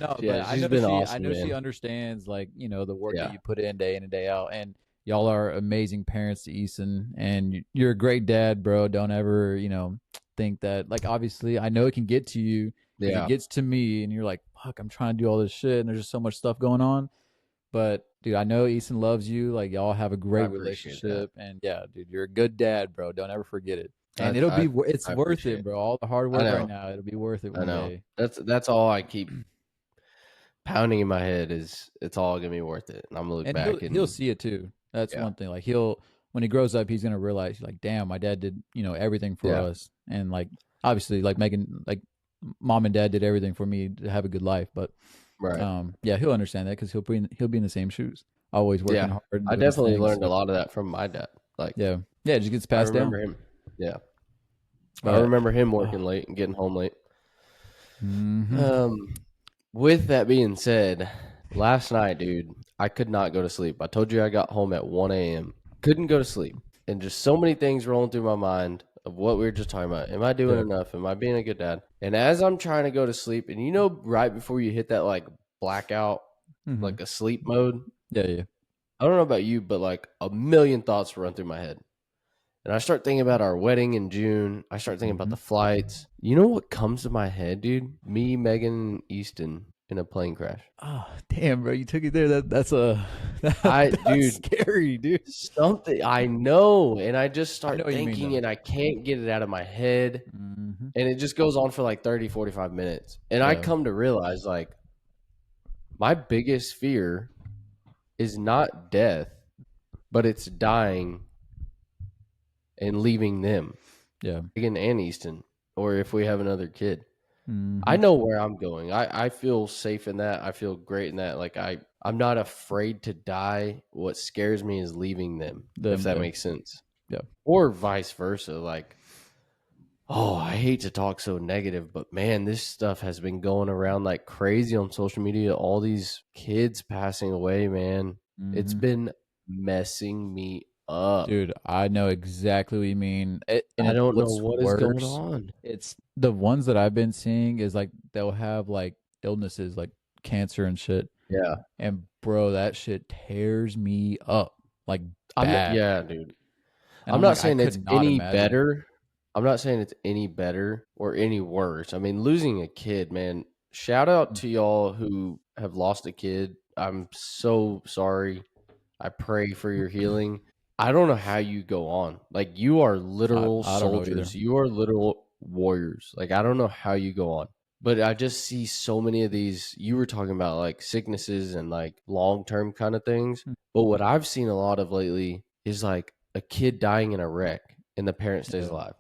Speaker 1: No,
Speaker 2: Yeah,
Speaker 1: but I
Speaker 2: she's
Speaker 1: know
Speaker 2: been
Speaker 1: she I
Speaker 2: awesome,
Speaker 1: know she
Speaker 2: man.
Speaker 1: understands like, the work that
Speaker 2: Yeah.
Speaker 1: you put in and day out, and y'all are amazing parents to Eason, and you're a great dad, bro. Don't ever, think that, like, obviously I know it can get to you because it
Speaker 2: Yeah.
Speaker 1: gets to me and you're like, fuck, I'm trying to do all this shit and there's just so much stuff going on. But dude, I know Easton loves you. Like, y'all have a
Speaker 2: I
Speaker 1: great
Speaker 2: appreciate that.
Speaker 1: relationship, and yeah, dude, you're a good dad, bro. Don't ever forget it.
Speaker 2: I
Speaker 1: And
Speaker 2: I
Speaker 1: it's
Speaker 2: I
Speaker 1: worth
Speaker 2: appreciate
Speaker 1: it,
Speaker 2: it.
Speaker 1: bro. All the hard
Speaker 2: I
Speaker 1: work right
Speaker 2: know.
Speaker 1: now, it'll be worth it
Speaker 2: I
Speaker 1: one
Speaker 2: know.
Speaker 1: day.
Speaker 2: That's all I keep pounding in my head is it's all gonna be worth it. And I'm gonna look
Speaker 1: And
Speaker 2: back
Speaker 1: he'll
Speaker 2: and
Speaker 1: see it too. That's
Speaker 2: yeah.
Speaker 1: one thing. Like, he'll when he grows up, he's gonna realize, like, damn, my dad did, everything for
Speaker 2: Yeah.
Speaker 1: us. And like, obviously, like, Megan, like, mom and dad did everything for me to have a good life. But
Speaker 2: Right.
Speaker 1: yeah, he'll understand that because he'll be in the same shoes, always working
Speaker 2: Yeah.
Speaker 1: hard and
Speaker 2: I
Speaker 1: doing his
Speaker 2: definitely
Speaker 1: thing.
Speaker 2: learned a
Speaker 1: So
Speaker 2: lot of that from my dad. Like,
Speaker 1: yeah, it just gets
Speaker 2: I
Speaker 1: passed down.
Speaker 2: remember him. Yeah. I
Speaker 1: But
Speaker 2: remember him working late and getting home late.
Speaker 1: mhm.
Speaker 2: Um, with that being said, last night, dude, I could not go to sleep. I told you I got home at 1 a.m. Couldn't go to sleep. And just so many things rolling through my mind of what we were just talking about. Am I doing
Speaker 1: Yeah.
Speaker 2: enough? Am I being a good dad? And as I'm trying to go to sleep, and you know, right before you hit that like blackout,
Speaker 1: Mhm.
Speaker 2: like a sleep mode,
Speaker 1: Yeah.
Speaker 2: I don't know about you, but like a million thoughts run through my head. And I start thinking about our wedding in June. I start thinking about the
Speaker 1: Mhm.
Speaker 2: flights. You know what comes to my head, dude? Me, Megan, and Easton in a plane crash.
Speaker 1: Oh damn, bro! You took it there. That's that's
Speaker 2: Dude,
Speaker 1: scary, dude.
Speaker 2: something I know. And I just
Speaker 1: I know
Speaker 2: start
Speaker 1: what you mean
Speaker 2: thinking
Speaker 1: though.
Speaker 2: and I can't get it out of my head.
Speaker 1: Mhm.
Speaker 2: And it just goes on for like 30, 45 minutes. And I
Speaker 1: Yeah.
Speaker 2: come to realize like my biggest fear is not death, but it's dying and leaving them,
Speaker 1: Yeah.
Speaker 2: Megan and Easton, or if we have another kid. I
Speaker 1: Mhm.
Speaker 2: know where I'm going. I feel safe in that. I feel great in that. Like I'm not afraid to die. What scares me is leaving them, if
Speaker 1: Them.
Speaker 2: that
Speaker 1: Yeah.
Speaker 2: makes sense.
Speaker 1: Yeah.
Speaker 2: Or vice versa. Like, oh, I hate to talk so negative, but man, this stuff has been going around like crazy on social media. All these kids passing away, man. It's
Speaker 1: Mhm.
Speaker 2: been messing me up.
Speaker 1: Dude, I know exactly what you mean. And
Speaker 2: I
Speaker 1: it's
Speaker 2: don't know
Speaker 1: what's
Speaker 2: what is going
Speaker 1: worse.
Speaker 2: on.
Speaker 1: It's the ones that I've been seeing is like they'll have like illnesses like cancer and shit.
Speaker 2: Yeah.
Speaker 1: And bro, that shit tears me up like
Speaker 2: I'm not,
Speaker 1: bad.
Speaker 2: yeah, dude.
Speaker 1: And
Speaker 2: I'm
Speaker 1: I'm
Speaker 2: not
Speaker 1: like, I
Speaker 2: saying it's
Speaker 1: could not
Speaker 2: any
Speaker 1: imagine.
Speaker 2: better. I'm not saying it's any better or any worse. I mean, losing a kid, man. Shout out
Speaker 1: Mm.
Speaker 2: to y'all who have lost a kid. I'm so sorry. I pray for your healing. I don't know how you go on. Like you are literal
Speaker 1: I don't know either.
Speaker 2: soldiers. You are literal warriors. Like I don't know how you go on. But I just see so many of these you were talking about like sicknesses and like long-term kind of things.
Speaker 1: Mm.
Speaker 2: But what I've seen a lot of lately is like a kid dying in a wreck and the parent stays
Speaker 1: Yeah.
Speaker 2: alive.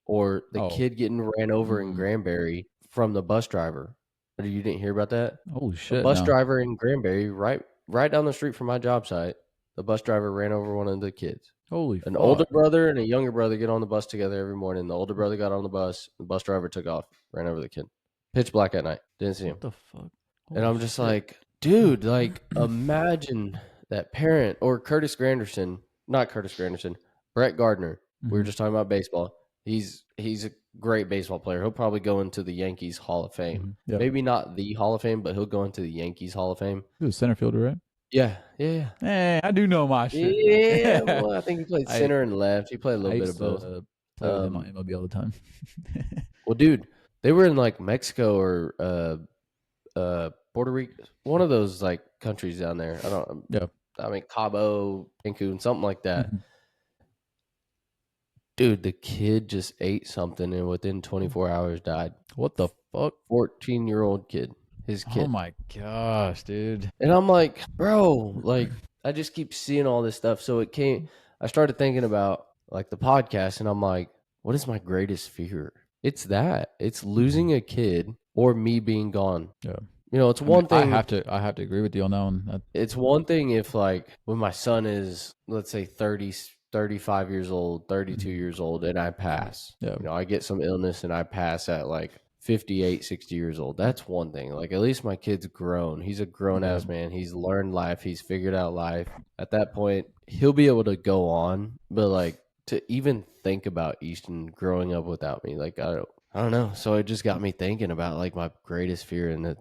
Speaker 2: Or the
Speaker 1: Oh.
Speaker 2: kid getting ran over in
Speaker 1: Mm.
Speaker 2: Granbury from the bus driver. You didn't hear about that?
Speaker 1: Holy
Speaker 2: A
Speaker 1: shit,
Speaker 2: bus
Speaker 1: no.
Speaker 2: driver in Granbury, right down the street from my job site. The bus driver ran over one of the kids.
Speaker 1: Holy
Speaker 2: An older
Speaker 1: fuck.
Speaker 2: brother and a younger brother get on the bus together every morning. The older brother got on the bus driver took off, ran over the kid. Pitch black at night. Didn't see him.
Speaker 1: What the fuck?
Speaker 2: And
Speaker 1: Holy
Speaker 2: I'm just
Speaker 1: shit.
Speaker 2: like, dude, like imagine that parent or Curtis Granderson, not Curtis Granderson, Brett Gardner. We were
Speaker 1: Mhm.
Speaker 2: just talking about baseball. He's a great baseball player. He'll probably go into the Yankees Hall of Fame.
Speaker 1: Mhm. Yeah.
Speaker 2: Maybe not the Hall of Fame, but he'll go into the Yankees Hall of Fame.
Speaker 1: He was center fielder, right?
Speaker 2: Yeah, yeah,
Speaker 1: Hey, I do know my shit, man.
Speaker 2: yeah. Well, I think he played
Speaker 1: I
Speaker 2: center and left. He played a
Speaker 1: I
Speaker 2: little bit of
Speaker 1: used
Speaker 2: both.
Speaker 1: to play with him on
Speaker 2: Um,
Speaker 1: MLB all the time.
Speaker 2: well, dude, they were in like Mexico or Puerto Rico, one of those like countries down there.
Speaker 1: Yeah.
Speaker 2: I mean Cabo, Cancun, something like that.
Speaker 1: Mhm.
Speaker 2: Dude, the kid just ate something and within 24 hours died.
Speaker 1: What the fuck?
Speaker 2: 14-year-old kid, his
Speaker 1: Oh
Speaker 2: kid.
Speaker 1: my gosh, dude.
Speaker 2: And I'm like, bro, like I just keep seeing all this stuff. So I started thinking about like the podcast and I'm like, what is my greatest fear? It's that. It's losing a kid or me being gone.
Speaker 1: Yeah.
Speaker 2: You know, it's
Speaker 1: I mean,
Speaker 2: one thing.
Speaker 1: I have to agree with you on that one.
Speaker 2: It's one thing if like when my son is, let's say 30, 35 years old, 32
Speaker 1: Mhm.
Speaker 2: years old, and I pass,
Speaker 1: Yeah.
Speaker 2: you know, I get some illness and I pass at like 58, 60 years old. That's one thing. Like at least my kid's grown. He's a grown
Speaker 1: Yeah.
Speaker 2: ass man. He's learned life. He's figured out life. At that point, he'll be able to go on. But like to even think about Easton growing up without me, like I don't know. So it just got me thinking about like my greatest fear, and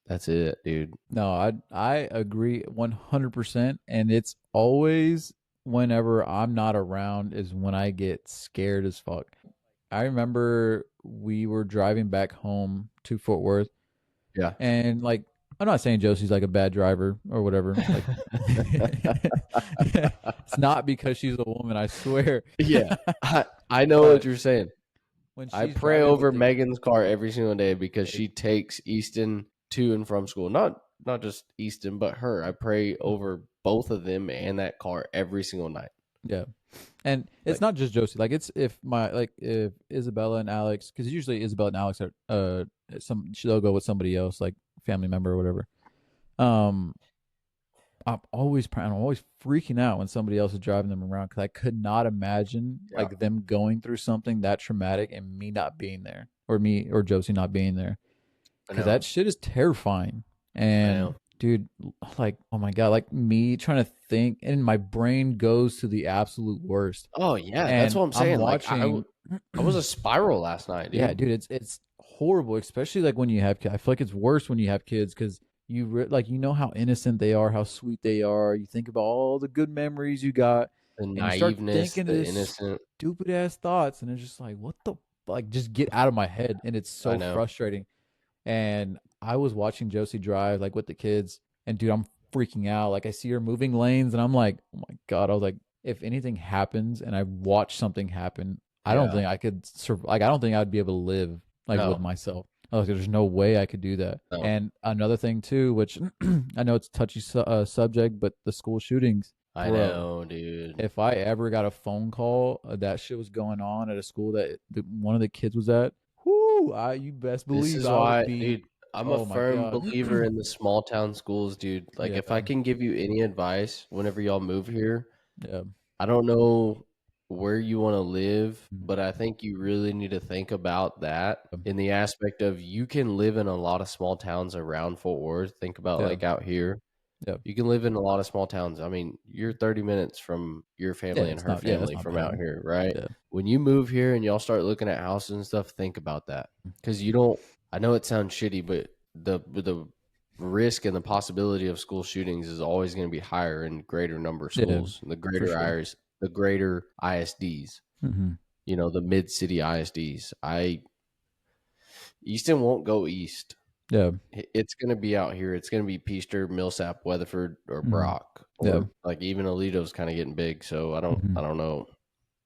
Speaker 2: that's it, dude.
Speaker 1: No, I agree 100%, and it's always whenever I'm not around is when I get scared as fuck. I remember we were driving back home to Fort Worth,
Speaker 2: Yeah.
Speaker 1: and like I'm not saying Josie's like a bad driver or whatever. Like it's not because she's a woman, I swear.
Speaker 2: Yeah, I know what
Speaker 1: But
Speaker 2: you're saying.
Speaker 1: when
Speaker 2: I
Speaker 1: she's
Speaker 2: pray
Speaker 1: driving with
Speaker 2: over
Speaker 1: the
Speaker 2: Megan's car every single day because
Speaker 1: it,
Speaker 2: she takes Easton to and from school. Not just Easton, but her. I pray over both of them and that car every single night.
Speaker 1: yeah. And it's
Speaker 2: Like,
Speaker 1: not just Josie. Like it's if Isabella and Alex, because usually Isabella and Alex are they'll go with somebody else, like family member or whatever. Um, I'm always freaking out when somebody else is driving them around because I could not imagine
Speaker 2: Yeah,
Speaker 1: like them going through something that traumatic and me not being there, or me or Josie not being there,
Speaker 2: I
Speaker 1: because
Speaker 2: know.
Speaker 1: that shit is terrifying.
Speaker 2: I
Speaker 1: And
Speaker 2: know.
Speaker 1: dude, like, oh my god, like me trying to think, and my brain goes to the absolute worst.
Speaker 2: Oh yeah, that's
Speaker 1: And
Speaker 2: what I'm
Speaker 1: I'm
Speaker 2: saying. Like
Speaker 1: watching.
Speaker 2: I was a spiral last night,
Speaker 1: Yeah,
Speaker 2: dude.
Speaker 1: dude, it's horrible, especially like when you have kids. I feel like it's worse when you have kids because like you know how innocent they are, how sweet they are. You think about all the good memories you got,
Speaker 2: The
Speaker 1: and you start
Speaker 2: naiveness,
Speaker 1: thinking of
Speaker 2: the
Speaker 1: this
Speaker 2: innocent.
Speaker 1: stupid ass thoughts, and it's just like, what the like, just get out of my head, and it's
Speaker 2: I
Speaker 1: so
Speaker 2: know.
Speaker 1: frustrating. And I was watching Josie drive like with the kids, and dude, I'm freaking out. Like I see her moving lanes, and I'm like, oh my god. I was like, if anything happens, and I watch something happen, I don't
Speaker 2: Yeah.
Speaker 1: think I could like I don't think I'd be able to live like with
Speaker 2: No.
Speaker 1: myself. I was like, there's no way I could do that.
Speaker 2: No.
Speaker 1: And another thing too, which I know it's a touchy subject, but the school shootings,
Speaker 2: I
Speaker 1: bro.
Speaker 2: know, dude.
Speaker 1: If I ever got a phone call that shit was going on at a school that one of the kids was at, whoo, you best
Speaker 2: This
Speaker 1: believe
Speaker 2: is
Speaker 1: I would
Speaker 2: why,
Speaker 1: be.
Speaker 2: dude, I'm a
Speaker 1: Oh my
Speaker 2: firm
Speaker 1: god.
Speaker 2: believer in the small town schools, dude. Like,
Speaker 1: Yeah,
Speaker 2: if I can give you any advice whenever y'all move here,
Speaker 1: yeah,
Speaker 2: I don't know where you want to live,
Speaker 1: mm,
Speaker 2: but I think you really need to think about that
Speaker 1: yeah,
Speaker 2: in the aspect of you can live in a lot of small towns around Fort Worth. Think about
Speaker 1: yeah,
Speaker 2: like out here.
Speaker 1: yeah.
Speaker 2: You can live in a lot of small towns. I mean, you're 30 minutes from your
Speaker 1: Yeah,
Speaker 2: family and
Speaker 1: it's
Speaker 2: her
Speaker 1: not. Yeah, that's
Speaker 2: family
Speaker 1: not
Speaker 2: from out
Speaker 1: bad.
Speaker 2: here, right?
Speaker 1: Yeah,
Speaker 2: When you move here and y'all start looking at houses and stuff, think about that. Because you don't, I know it sounds shitty, but the risk and the possibility of school shootings is always going to be higher in greater number of
Speaker 1: yeah,
Speaker 2: schools, the
Speaker 1: for
Speaker 2: greater
Speaker 1: sure.
Speaker 2: the greater ISDs,
Speaker 1: Hmm.
Speaker 2: the mid city ISDs. Easton won't go east.
Speaker 1: Yeah,
Speaker 2: It's going to be out here. It's going to be Peaster, Millsap, Weatherford, or
Speaker 1: hmm,
Speaker 2: Brock,
Speaker 1: yeah,
Speaker 2: or like even Alito's kind of getting big. So I
Speaker 1: hmm,
Speaker 2: don't know.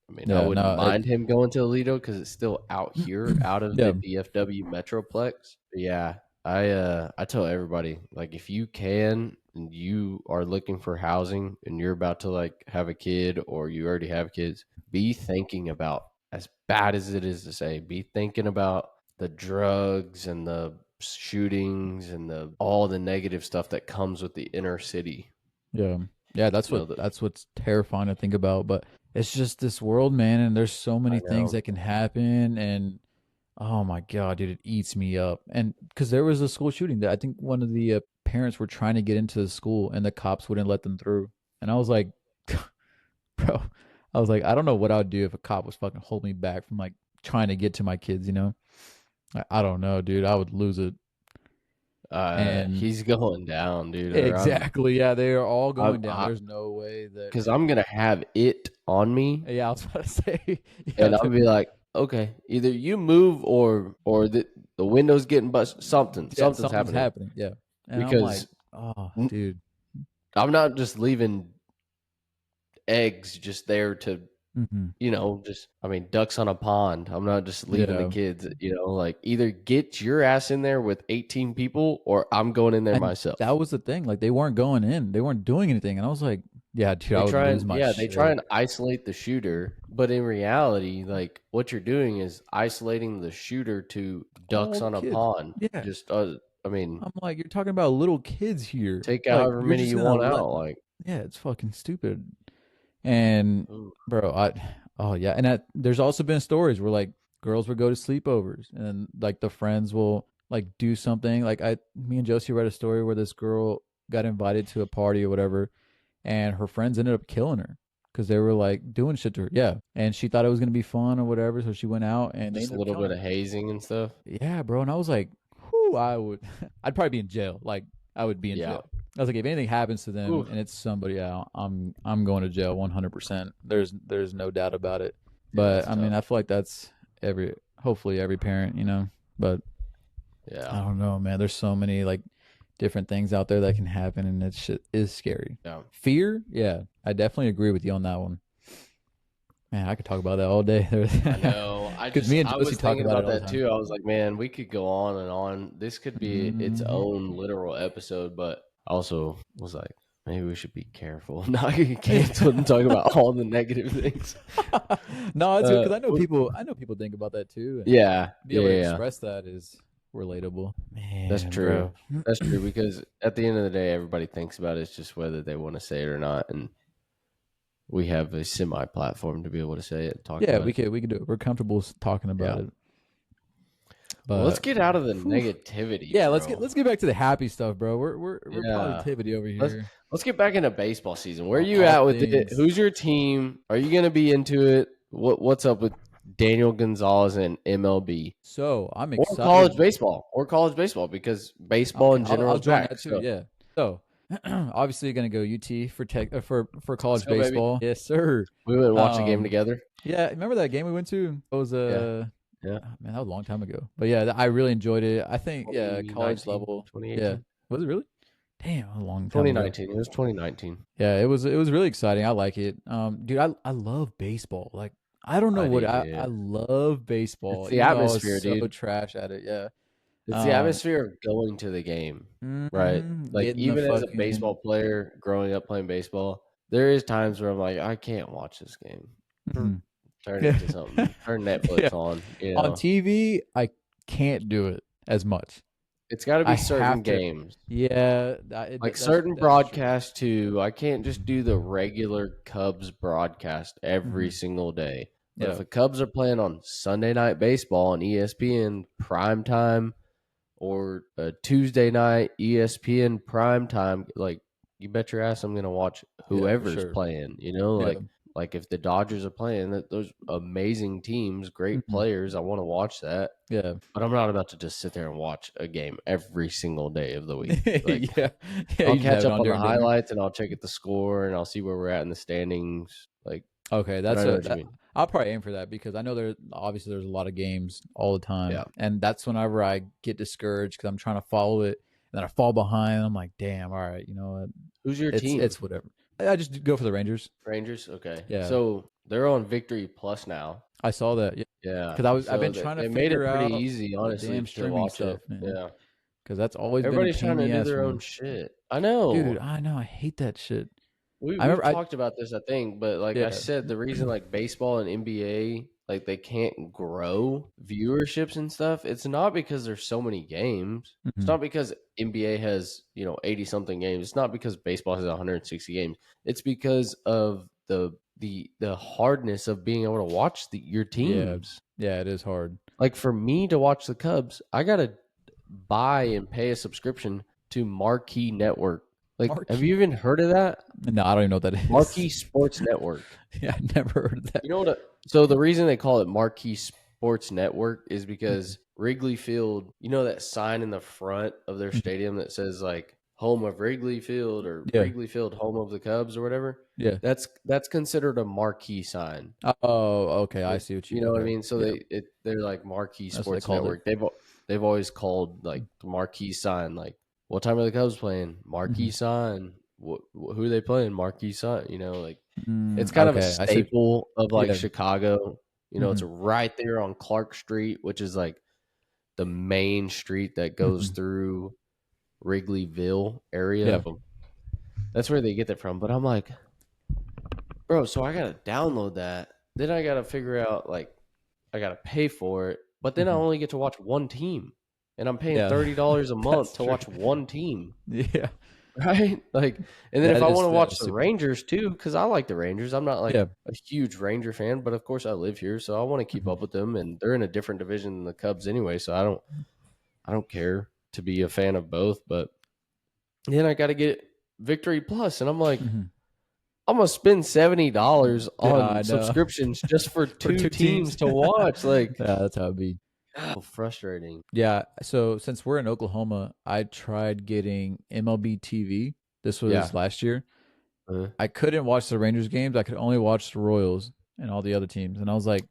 Speaker 2: I mean, I
Speaker 1: yeah.
Speaker 2: wouldn't
Speaker 1: No,
Speaker 2: mind him going to Alito because it's still out here, out of
Speaker 1: yeah,
Speaker 2: the DFW Metroplex. But yeah, I tell everybody, like, if you can and you are looking for housing and you're about to like have a kid or you already have kids, be thinking about, as bad as it is to say, be thinking about the drugs and the shootings and the all the negative stuff that comes with the inner city.
Speaker 1: yeah, yeah.
Speaker 2: You know that
Speaker 1: That's what's terrifying to think about. But it's just this world, man, and there's so
Speaker 2: I
Speaker 1: many things
Speaker 2: know.
Speaker 1: that can happen, and oh my god, dude, it eats me up. And because there was a school shooting that I think one of the parents were trying to get into the school, and the cops wouldn't let them through. And I was like, bro, I was like, I don't know what I would do if a cop was fucking holding me back from like trying to get to my kids. I don't know, dude. I would lose it. And
Speaker 2: He's going down, dude. Or
Speaker 1: exactly, yeah, they are all going down.
Speaker 2: I'm
Speaker 1: There's no way that.
Speaker 2: because I'm gonna have it on me,
Speaker 1: Yeah, I was about to say, yeah,
Speaker 2: and I'll be like, okay, either you move or the window's getting busted.
Speaker 1: yeah,
Speaker 2: Something's
Speaker 1: something's
Speaker 2: happening
Speaker 1: happening. Yeah, and I'm like,
Speaker 2: because
Speaker 1: oh,
Speaker 2: n-
Speaker 1: dude.
Speaker 2: I'm not just leaving eggs just there to
Speaker 1: Hmm.
Speaker 2: just, I mean, ducks on a pond. I'm not just leaving the
Speaker 1: Yeah,
Speaker 2: kids, like either get your ass in there with 18 people or I'm going in there
Speaker 1: and that
Speaker 2: myself.
Speaker 1: was the thing. Like they weren't going in, they weren't doing anything, and I was like, yeah, dude, I
Speaker 2: They
Speaker 1: would
Speaker 2: try
Speaker 1: lose
Speaker 2: and
Speaker 1: my
Speaker 2: yeah, they try
Speaker 1: shit.
Speaker 2: and isolate the shooter, but in reality, like what you're doing is isolating the shooter to
Speaker 1: All
Speaker 2: ducks
Speaker 1: the
Speaker 2: on a
Speaker 1: kids.
Speaker 2: pond.
Speaker 1: Yeah,
Speaker 2: Just I mean,
Speaker 1: I'm like, you're talking about little kids here.
Speaker 2: take
Speaker 1: Like
Speaker 2: however
Speaker 1: you're
Speaker 2: many
Speaker 1: just
Speaker 2: you
Speaker 1: gonna
Speaker 2: want
Speaker 1: let.
Speaker 2: out. Like,
Speaker 1: Yeah, it's fucking stupid. And
Speaker 2: ooh,
Speaker 1: bro, oh yeah, and there's also been stories where like girls would go to sleepovers, and like the friends will like do something. Like me and Josie read a story where this girl got invited to a party or whatever, and her friends ended up killing her because they were like doing shit to her. Yeah, and she thought it was gonna be fun or whatever, so she went out and they
Speaker 2: just a
Speaker 1: ended up
Speaker 2: little
Speaker 1: killing
Speaker 2: bit of
Speaker 1: her.
Speaker 2: hazing and stuff.
Speaker 1: Yeah, bro, and I was like, whoo, I would, I'd probably be in jail. Like I would be in
Speaker 2: Yeah.
Speaker 1: jail. I was like, if anything happens to them
Speaker 2: Ooh,
Speaker 1: and it's somebody, I'm going to jail 100%. There's no doubt about it.
Speaker 2: yeah,
Speaker 1: But
Speaker 2: that's
Speaker 1: I mean,
Speaker 2: tough.
Speaker 1: I feel like that's hopefully every parent, But
Speaker 2: Yeah.
Speaker 1: I don't know, man. There's so many like different things out there that can happen, and it shit is scary.
Speaker 2: Yeah.
Speaker 1: Fear, yeah, I definitely agree with you on that one. Man, I could talk about that all day.
Speaker 2: I know.
Speaker 1: Because me and
Speaker 2: I
Speaker 1: Josie
Speaker 2: was
Speaker 1: talk
Speaker 2: thinking
Speaker 1: about it
Speaker 2: about
Speaker 1: all the
Speaker 2: that
Speaker 1: time.
Speaker 2: too. I was like, man, we could go on and on. This could be its
Speaker 1: Mhm.
Speaker 2: own literal episode, but I also was like, maybe we should be careful not getting canceled and talk about all the negative things.
Speaker 1: No, it's good because I know
Speaker 2: What-
Speaker 1: people. I know people think about that too, and
Speaker 2: yeah,
Speaker 1: be
Speaker 2: yeah,
Speaker 1: able to
Speaker 2: yeah.
Speaker 1: express that is relatable. Man,
Speaker 2: That's true.
Speaker 1: bro.
Speaker 2: That's true because at the end of the day, everybody thinks about it. It's just whether they want to say it or not, and we have a semi-platform to be able to say it and talk
Speaker 1: Yeah,
Speaker 2: about
Speaker 1: we
Speaker 2: it.
Speaker 1: could do it. We're comfortable talking about
Speaker 2: Yeah.
Speaker 1: it.
Speaker 2: Well, let's
Speaker 1: But
Speaker 2: get out of the
Speaker 1: whew.
Speaker 2: negativity,
Speaker 1: Yeah,
Speaker 2: bro.
Speaker 1: let's get back to the happy stuff, bro. We're
Speaker 2: Yeah.
Speaker 1: positivity over
Speaker 2: Let's
Speaker 1: here.
Speaker 2: let's get back into baseball season. Where are you
Speaker 1: All
Speaker 2: at with it?
Speaker 1: things.
Speaker 2: Who's your team? Are you going to be into it? What's up with Daniel Gonzalez and MLB
Speaker 1: So I'm
Speaker 2: or college
Speaker 1: excited.
Speaker 2: baseball because baseball
Speaker 1: Okay,
Speaker 2: in general
Speaker 1: I'll
Speaker 2: is
Speaker 1: join
Speaker 2: back.
Speaker 1: that too.
Speaker 2: So
Speaker 1: Yeah. So obviously gonna go UT for tech for
Speaker 2: let's
Speaker 1: college
Speaker 2: go, baby.
Speaker 1: baseball. Yes, sir.
Speaker 2: We went and watched a game together.
Speaker 1: Yeah, remember that game we went to? It was
Speaker 2: Yeah. Yeah.
Speaker 1: man, that was a long time ago. But yeah, I really enjoyed it. I think college
Speaker 2: 2019,
Speaker 1: level. Yeah,
Speaker 2: 2018,
Speaker 1: was it really? Damn, a long time ago.
Speaker 2: 2019. It was 2019.
Speaker 1: Yeah, it was really exciting. I like it. Dude, I love baseball. Like I don't know
Speaker 2: I
Speaker 1: what
Speaker 2: do,
Speaker 1: I
Speaker 2: dude.
Speaker 1: love
Speaker 2: It's
Speaker 1: baseball,
Speaker 2: the
Speaker 1: even though I was
Speaker 2: atmosphere,
Speaker 1: so
Speaker 2: dude.
Speaker 1: trash at it. Yeah.
Speaker 2: It's the atmosphere of going to the game, right? Like
Speaker 1: Getting the
Speaker 2: even as a
Speaker 1: fucking
Speaker 2: baseball player, growing up playing baseball, there is times where I'm like, I can't watch this game.
Speaker 1: mhm.
Speaker 2: Turn
Speaker 1: Yeah.
Speaker 2: it to something. Turn
Speaker 1: Yeah.
Speaker 2: Netflix on.
Speaker 1: On TV, I can't do it as much.
Speaker 2: It's got to
Speaker 1: I
Speaker 2: be certain
Speaker 1: have to.
Speaker 2: games,
Speaker 1: Yeah,
Speaker 2: like certain
Speaker 1: that is true.
Speaker 2: broadcasts too. I can't just do the regular Cubs broadcast every
Speaker 1: Hmm.
Speaker 2: single day. But if
Speaker 1: Yeah.
Speaker 2: the Cubs are playing on Sunday Night Baseball on ESPN prime time or a Tuesday night ESPN prime time, like you bet your ass I'm gonna watch
Speaker 1: Yeah, for
Speaker 2: whoever's
Speaker 1: sure.
Speaker 2: playing. You know,
Speaker 1: Yeah.
Speaker 2: like if the Dodgers are playing, that those amazing teams, great
Speaker 1: Mhm.
Speaker 2: players, I want to watch that.
Speaker 1: Yeah.
Speaker 2: But I'm not about to just sit there and watch a game every single day of the week. Like
Speaker 1: Yeah. Yeah,
Speaker 2: I'll
Speaker 1: you just have
Speaker 2: catch
Speaker 1: it
Speaker 2: up
Speaker 1: on
Speaker 2: on the
Speaker 1: during dinner.
Speaker 2: highlights and I'll check at the score and I'll see where we're at in the standings. Like,
Speaker 1: Okay,
Speaker 2: but I
Speaker 1: that's
Speaker 2: know what you mean.
Speaker 1: I'll probably aim for that because I know there's a lot of games all the time,
Speaker 2: Yeah.
Speaker 1: and that's whenever I get discouraged because I'm trying to follow it and then I fall behind. I'm like, damn, all right, you know what?
Speaker 2: Who's your team?
Speaker 1: It's whatever. I just go for the Rangers.
Speaker 2: Rangers. Okay.
Speaker 1: Yeah,
Speaker 2: So they're on Victory Plus now.
Speaker 1: I saw that. Yeah,
Speaker 2: Yeah.
Speaker 1: because I've
Speaker 2: So
Speaker 1: been trying to
Speaker 2: they made
Speaker 1: figure
Speaker 2: it pretty
Speaker 1: out
Speaker 2: easy,
Speaker 1: the
Speaker 2: honestly,
Speaker 1: damn
Speaker 2: to
Speaker 1: streaming
Speaker 2: watch
Speaker 1: stuff,
Speaker 2: it.
Speaker 1: man.
Speaker 2: Yeah.
Speaker 1: Because that's always been a
Speaker 2: Everybody's
Speaker 1: pain
Speaker 2: trying
Speaker 1: in
Speaker 2: to
Speaker 1: the
Speaker 2: do
Speaker 1: ass
Speaker 2: their
Speaker 1: for
Speaker 2: own
Speaker 1: me,
Speaker 2: shit. I
Speaker 1: dude.
Speaker 2: know.
Speaker 1: I know I hate that shit. I
Speaker 2: We've
Speaker 1: remember
Speaker 2: talked about this, I think, but like I
Speaker 1: yeah.
Speaker 2: said, the reason like baseball and NBA like they can't grow viewerships and stuff, it's not because there's so many games. It's
Speaker 1: Mhm.
Speaker 2: not because NBA has, 80 something games. It's not because baseball has 160 games. It's because of the hardness of being able to watch your
Speaker 1: Yeah,
Speaker 2: teams.
Speaker 1: yeah, it is hard.
Speaker 2: Like for me to watch the Cubs, I got to buy and pay a subscription to Marquee Network. Like, have
Speaker 1: Marquee.
Speaker 2: you even heard of that?
Speaker 1: No, I don't even know what that is.
Speaker 2: Marquee Sports Network.
Speaker 1: Yeah, I never heard of that.
Speaker 2: You know what? So the reason they call it Marquee Sports Network is because Wrigley Field, you know that sign in the front of their
Speaker 1: Mhm.
Speaker 2: stadium that says like home of Wrigley Field or
Speaker 1: Yeah,
Speaker 2: Wrigley Field home of the Cubs or whatever?
Speaker 1: yeah.
Speaker 2: That's considered a marquee sign.
Speaker 1: Oh, okay. I see what
Speaker 2: You
Speaker 1: you.
Speaker 2: know what I
Speaker 1: Okay,
Speaker 2: mean? So
Speaker 1: yeah,
Speaker 2: they're like Marquee
Speaker 1: that's what they
Speaker 2: Sports
Speaker 1: called it.
Speaker 2: Network. They've always called like the marquee sign like what time are the Cubs playing? Marquee
Speaker 1: Mhm.
Speaker 2: sign. Who are they playing? Marquee sign. Like it's kind of a
Speaker 1: Okay, I see.
Speaker 2: staple of like
Speaker 1: Yeah.
Speaker 2: Chicago. It's
Speaker 1: Mhm.
Speaker 2: right there on Clark Street, which is like the main street that goes
Speaker 1: Mhm.
Speaker 2: through Wrigleyville area.
Speaker 1: Yeah.
Speaker 2: So that's where they get that from. But I'm like, bro, so I gotta download that. Then I gotta figure out like I gotta pay for it. But then I
Speaker 1: Mhm.
Speaker 2: only get to watch one team. And I'm paying
Speaker 1: Yeah,
Speaker 2: $30 a month
Speaker 1: that's
Speaker 2: to
Speaker 1: true.
Speaker 2: watch one team.
Speaker 1: Yeah,
Speaker 2: Right? Like, and then if I want to
Speaker 1: that
Speaker 2: watch
Speaker 1: is
Speaker 2: the
Speaker 1: stupid.
Speaker 2: Rangers too, because I like the Rangers. I'm not like
Speaker 1: Yeah.
Speaker 2: a huge Ranger fan, but of course I live here, so I want to keep
Speaker 1: Mhm.
Speaker 2: up with them. And they're in a different division than the Cubs anyway, so I don't care to be a fan of both. But then I got to get Victory Plus, and I'm like,
Speaker 1: Mhm.
Speaker 2: I'm gonna spend $70
Speaker 1: Yeah,
Speaker 2: on
Speaker 1: I know.
Speaker 2: subscriptions just for
Speaker 1: For
Speaker 2: two
Speaker 1: two
Speaker 2: teams
Speaker 1: teams.
Speaker 2: to watch. Like,
Speaker 1: Yeah, that's how it be.
Speaker 2: so frustrating.
Speaker 1: Yeah. So since we're in Oklahoma, I tried getting MLB TV. This
Speaker 2: Yeah.
Speaker 1: was last year.
Speaker 2: Uh,
Speaker 1: I couldn't watch the Rangers games. I could only watch the Royals and all the other teams. And I was like,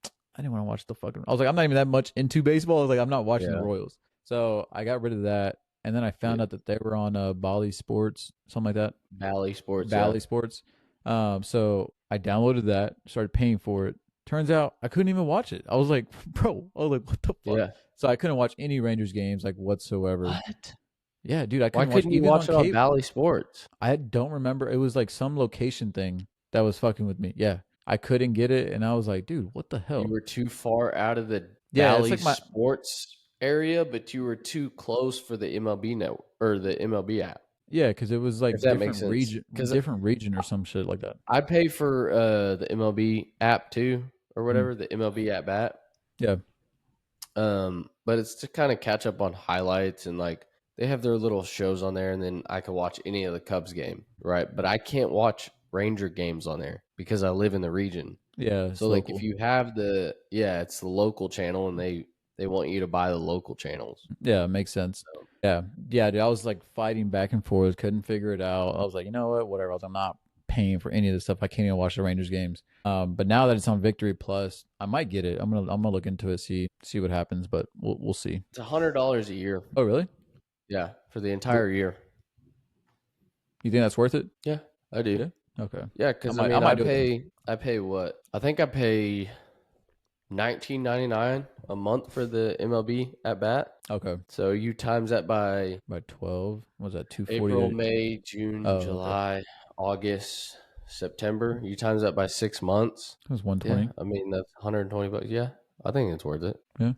Speaker 1: I didn't want to watch the fucking. I was like, I'm not even that much into baseball. I was like, I'm not watching the
Speaker 2: yeah.
Speaker 1: Royals. So I got rid of that. And then I found out that they were on Bali Sports, something like that.
Speaker 2: Bally Sports. Yeah.
Speaker 1: Bally Sports. So I downloaded that, started paying for it. Turns out I couldn't even watch it. I was like, bro, I was like, what the fuck?
Speaker 2: Yeah.
Speaker 1: So I couldn't watch any Rangers games like whatsoever.
Speaker 2: What?
Speaker 1: Yeah, dude, I
Speaker 2: Why
Speaker 1: couldn't watch
Speaker 2: couldn't you
Speaker 1: even on
Speaker 2: watch it on
Speaker 1: cable.
Speaker 2: Bally Sports?
Speaker 1: I don't remember. It was like some location thing that was fucking with me. Yeah, I couldn't get it, and I was like, dude, what the
Speaker 2: You
Speaker 1: hell?
Speaker 2: were too far out of the
Speaker 1: Yeah, it's
Speaker 2: Bally
Speaker 1: like my
Speaker 2: Sports area, but you were too close for the MLB network or the MLB app.
Speaker 1: Yeah, because it was
Speaker 2: If
Speaker 1: like
Speaker 2: that makes sense. Because
Speaker 1: different region or some shit like that.
Speaker 2: I pay for the MLB app too, or
Speaker 1: Mm.
Speaker 2: whatever, the MLB at bat.
Speaker 1: Yeah,
Speaker 2: But it's to kind of catch up on highlights and like they have their little shows on there, and then I can watch any of the Cubs game, right? But I can't watch Ranger games on there because I live in the region.
Speaker 1: yeah,
Speaker 2: So
Speaker 1: it's
Speaker 2: like if
Speaker 1: local.
Speaker 2: you have it's the local channel, and they want you to buy the local channels.
Speaker 1: Yeah, it makes sense.
Speaker 2: So
Speaker 1: Yeah, yeah, dude, I was like fighting back and forth, couldn't figure it out. I was like, you know what, whatever. I'm not paying for any of this stuff. I can't even watch the Rangers games. But now that it's on Victory Plus, I might get it. I'm gonna look into it, see what happens, but we'll see.
Speaker 2: it's $100 a year.
Speaker 1: Oh, really?
Speaker 2: Yeah, for the entire year.
Speaker 1: You think that's worth it?
Speaker 2: Yeah, I do.
Speaker 1: Yeah. Okay.
Speaker 2: Yeah, because
Speaker 1: I might do it then.
Speaker 2: I pay what? I think I pay $19.99 a month for the MLB at bat.
Speaker 1: Okay.
Speaker 2: So you times that by
Speaker 1: By 12, what was that 240?
Speaker 2: April, May, June,
Speaker 1: Oh, okay.
Speaker 2: July, August, September. You times that by 6 months.
Speaker 1: It was
Speaker 2: Yeah,
Speaker 1: 120.
Speaker 2: I mean that's $120. Yeah, I think it's worth it.
Speaker 1: Yeah,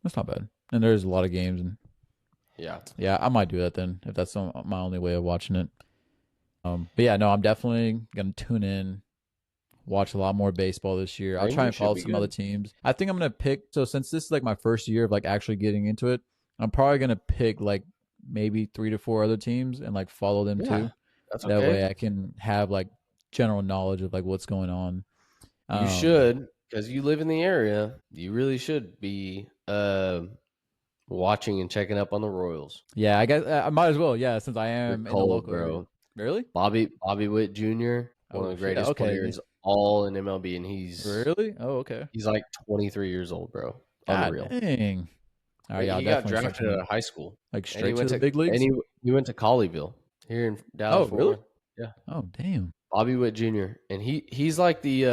Speaker 1: that's not bad. And there's a lot of games, and
Speaker 2: Yeah,
Speaker 1: yeah, I might do that then if that's my only way of watching it. But yeah, no, I'm definitely gonna tune in, watch a lot more baseball this year. I'll try
Speaker 2: Rangers
Speaker 1: and
Speaker 2: should
Speaker 1: follow
Speaker 2: be
Speaker 1: some other
Speaker 2: good.
Speaker 1: teams. I think I'm gonna pick. So since this is like my first year of like actually getting into it, I'm probably gonna pick like maybe 3 to 4 other teams and like follow them
Speaker 2: Yeah,
Speaker 1: too.
Speaker 2: that's
Speaker 1: That way
Speaker 2: okay.
Speaker 1: I can have like general knowledge of like what's going on.
Speaker 2: You
Speaker 1: Um,
Speaker 2: should, because you live in the area. You really should be watching and checking up on the Royals.
Speaker 1: yeah, I guess I might as well. Yeah, since I
Speaker 2: They're
Speaker 1: am in the
Speaker 2: cold,
Speaker 1: local area.
Speaker 2: bro.
Speaker 1: Really?
Speaker 2: Bobby Witt Jr., one of
Speaker 1: Oh
Speaker 2: the
Speaker 1: shit.
Speaker 2: greatest
Speaker 1: Okay.
Speaker 2: players all in MLB, and
Speaker 1: Really? Oh, okay.
Speaker 2: he's like 23 years old, bro.
Speaker 1: God
Speaker 2: Unreal.
Speaker 1: dang. All right, yeah, I'll
Speaker 2: He got
Speaker 1: definitely start
Speaker 2: drafted
Speaker 1: tuning
Speaker 2: out
Speaker 1: in.
Speaker 2: of high school,
Speaker 1: Like
Speaker 2: and he
Speaker 1: straight to
Speaker 2: went
Speaker 1: the
Speaker 2: to
Speaker 1: big leagues?
Speaker 2: he went to Colleyville here in
Speaker 1: Oh,
Speaker 2: Dallas Fort
Speaker 1: really?
Speaker 2: Worth. Yeah,
Speaker 1: Oh, damn.
Speaker 2: Bobby Witt Jr., and he's like the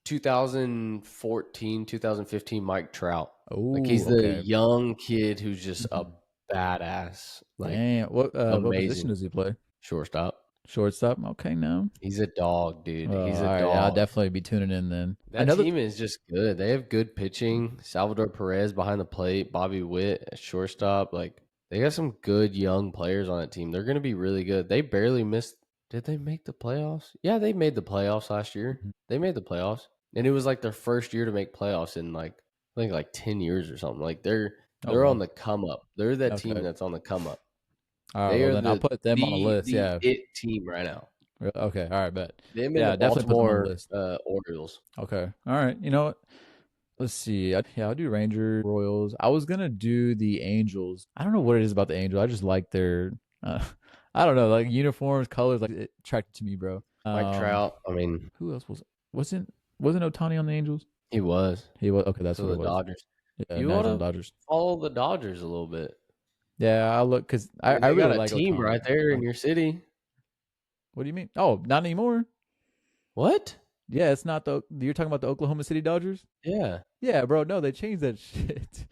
Speaker 2: 2014 2015 Mike Trout. Like he's
Speaker 1: Oh,
Speaker 2: the
Speaker 1: okay.
Speaker 2: young kid who's just a
Speaker 1: Mhm.
Speaker 2: badass, like
Speaker 1: Damn. What position
Speaker 2: amazing
Speaker 1: does he play?
Speaker 2: shortstop.
Speaker 1: Shortstop. Okay, now.
Speaker 2: He's a dog, dude. He's
Speaker 1: All
Speaker 2: a
Speaker 1: right, yeah, I'll
Speaker 2: dog.
Speaker 1: definitely be tuning in then.
Speaker 2: That
Speaker 1: Another.
Speaker 2: team is just good. They have good pitching. Salvador Perez behind the plate, Bobby Witt at shortstop. Like they got some good young players on that team. They're going to be really good. They barely missed. Did they make the playoffs? Yeah, they made the playoffs last year.
Speaker 1: Mhm.
Speaker 2: They made the playoffs, and it was like their first year to make playoffs in like I think like 10 years or something. Like
Speaker 1: Oh,
Speaker 2: they're on
Speaker 1: wow.
Speaker 2: the come up. They're that team
Speaker 1: Okay.
Speaker 2: that's on the come up.
Speaker 1: All right.
Speaker 2: They
Speaker 1: Well,
Speaker 2: are
Speaker 1: then I'll put them on the list.
Speaker 2: the
Speaker 1: Yeah.
Speaker 2: it team right now.
Speaker 1: Okay. All right. Bet.
Speaker 2: Them and the
Speaker 1: Yeah, definitely put them on the
Speaker 2: Baltimore
Speaker 1: list.
Speaker 2: Orioles.
Speaker 1: Okay. All right. You know what? Let's see. Yeah, I'll do Rangers, Royals. I was gonna do the Angels. I don't know what it is about the Angels. I just like their, uh, I don't know, like uniforms, colors, like it attracted to me, bro.
Speaker 2: Mike Trout. I mean,
Speaker 1: Who else wasn't Otani on the Angels?
Speaker 2: he was
Speaker 1: He was. Okay, that's
Speaker 2: to
Speaker 1: what it
Speaker 2: the
Speaker 1: was.
Speaker 2: Dodgers.
Speaker 1: Yeah,
Speaker 2: You
Speaker 1: now
Speaker 2: ought
Speaker 1: he's on
Speaker 2: to
Speaker 1: the Dodgers.
Speaker 2: follow the Dodgers a little bit.
Speaker 1: Yeah, I'll look because
Speaker 2: I mean,
Speaker 1: I
Speaker 2: they got
Speaker 1: really
Speaker 2: a
Speaker 1: like
Speaker 2: team
Speaker 1: Otani.
Speaker 2: right there in
Speaker 1: Like,
Speaker 2: your city.
Speaker 1: what do you mean? Oh, not anymore.
Speaker 2: What?
Speaker 1: Yeah, it's not the. You're talking about the Oklahoma City Dodgers?
Speaker 2: Yeah.
Speaker 1: Yeah, bro. No, they changed that shit.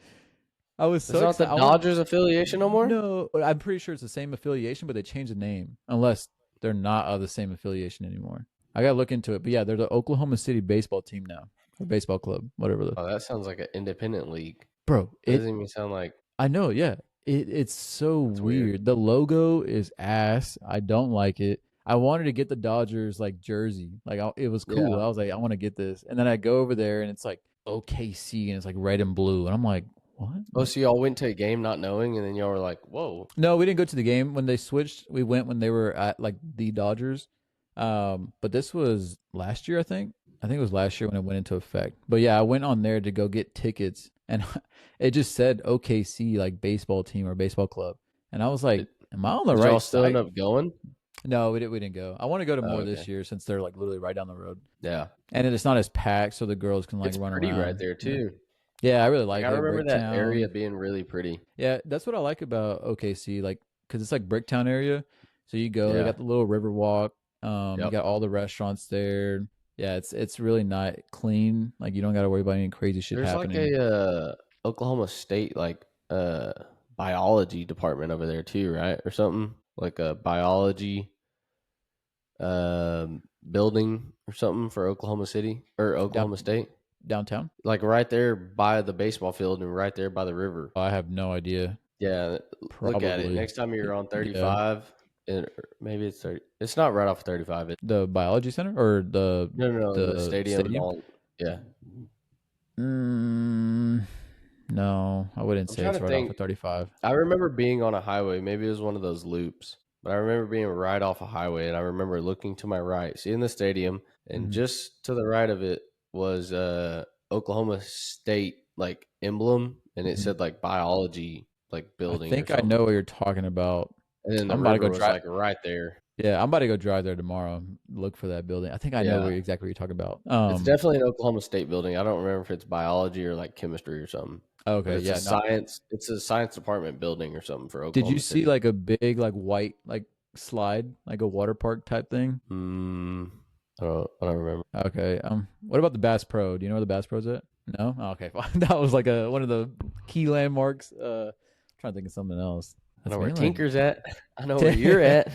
Speaker 1: I was
Speaker 2: It's
Speaker 1: so
Speaker 2: not the
Speaker 1: excited. I want.
Speaker 2: Dodgers affiliation no more?
Speaker 1: No, I'm pretty sure it's the same affiliation, but they changed the name unless they're not of the same affiliation anymore. I gotta look into it, but yeah, they're the Oklahoma City baseball team now, or baseball club, whatever.
Speaker 2: Oh, that sounds like an independent league.
Speaker 1: Bro,
Speaker 2: That doesn't even sound like
Speaker 1: I know, yeah, it's so
Speaker 2: that's weird.
Speaker 1: weird. The logo is ass. I don't like it. I wanted to get the Dodgers like jersey, like it was cool.
Speaker 2: Yeah.
Speaker 1: I was like, I want to get this, and then I go over there and it's like OKC and it's like red and blue, and I'm like, what?
Speaker 2: Oh, so y'all went to a game not knowing, and then y'all were like, whoa.
Speaker 1: No, we didn't go to the game when they switched. We went when they were at like the Dodgers. But this was last year, I think. I think it was last year when it went into effect. But yeah, I went on there to go get tickets, and it just said OKC like baseball team or baseball club, and I was like,
Speaker 2: Did,
Speaker 1: "Am I on the
Speaker 2: did y'all
Speaker 1: right
Speaker 2: still end
Speaker 1: site?"
Speaker 2: up going?
Speaker 1: No, we didn't go. I want to go to
Speaker 2: Oh,
Speaker 1: more
Speaker 2: okay.
Speaker 1: this year since they're like literally right down the road,
Speaker 2: Yeah.
Speaker 1: and it's not as packed, so the girls can like
Speaker 2: It's
Speaker 1: run
Speaker 2: pretty right
Speaker 1: around.
Speaker 2: there,
Speaker 1: Yeah,
Speaker 2: too.
Speaker 1: yeah, I really
Speaker 2: Like,
Speaker 1: like
Speaker 2: I
Speaker 1: it.
Speaker 2: remember that area
Speaker 1: Bricktown.
Speaker 2: being really pretty.
Speaker 1: Yeah, that's what I like about OKC, like because it's like Bricktown area. So you go, they
Speaker 2: Yeah.
Speaker 1: got the little river walk. You
Speaker 2: Yep.
Speaker 1: got all the restaurants there. Yeah, it's really not clean. Like you don't got to worry about any crazy shit
Speaker 2: There's like
Speaker 1: happening.
Speaker 2: a Oklahoma State biology department over there too, right? Or something like a biology building or something for Oklahoma City or
Speaker 1: Down,
Speaker 2: Oklahoma State.
Speaker 1: downtown?
Speaker 2: like right there by the baseball field and right there by the river.
Speaker 1: I have no idea.
Speaker 2: Yeah, look at it.
Speaker 1: Probably.
Speaker 2: Next time you're on
Speaker 1: Yeah.
Speaker 2: 35, maybe it's 30. It's not right off 35.
Speaker 1: The biology center or
Speaker 2: No, the
Speaker 1: the
Speaker 2: stadium.
Speaker 1: stadium?
Speaker 2: Yeah.
Speaker 1: Mm, no, I wouldn't
Speaker 2: I'm
Speaker 1: say
Speaker 2: trying
Speaker 1: it's
Speaker 2: to
Speaker 1: right off
Speaker 2: think.
Speaker 1: of 35.
Speaker 2: I remember being on a highway. Maybe it was one of those loops, but I remember being right off a highway, and I remember looking to my right, seeing the stadium, and
Speaker 1: Mhm.
Speaker 2: just to the right of it was Oklahoma State like emblem, and it
Speaker 1: Mhm.
Speaker 2: said like biology like
Speaker 1: I
Speaker 2: building or
Speaker 1: think I
Speaker 2: something.
Speaker 1: know what you're talking about.
Speaker 2: And then the
Speaker 1: I'm about to go
Speaker 2: river was
Speaker 1: drive.
Speaker 2: like right there.
Speaker 1: Yeah, I'm about to go drive there tomorrow. Look for that building. I think I know
Speaker 2: Yeah.
Speaker 1: exactly what you're talking about.
Speaker 2: It's definitely an Oklahoma State building. I don't remember if it's biology or like chemistry or something. But
Speaker 1: Okay, yeah. No,
Speaker 2: it's a science department building or something for
Speaker 1: did you
Speaker 2: Oklahoma
Speaker 1: see
Speaker 2: City.
Speaker 1: like a big like white like slide like a water park type thing?
Speaker 2: Mm, I don't remember.
Speaker 1: Okay. What about the Bass Pro? Do you know where the Bass Pro's at? No. Oh, okay, fine. That was like a one of the key landmarks. Trying to think of something else.
Speaker 2: I
Speaker 1: That's
Speaker 2: know where
Speaker 1: mainly
Speaker 2: Tinker's at. I know where you're at.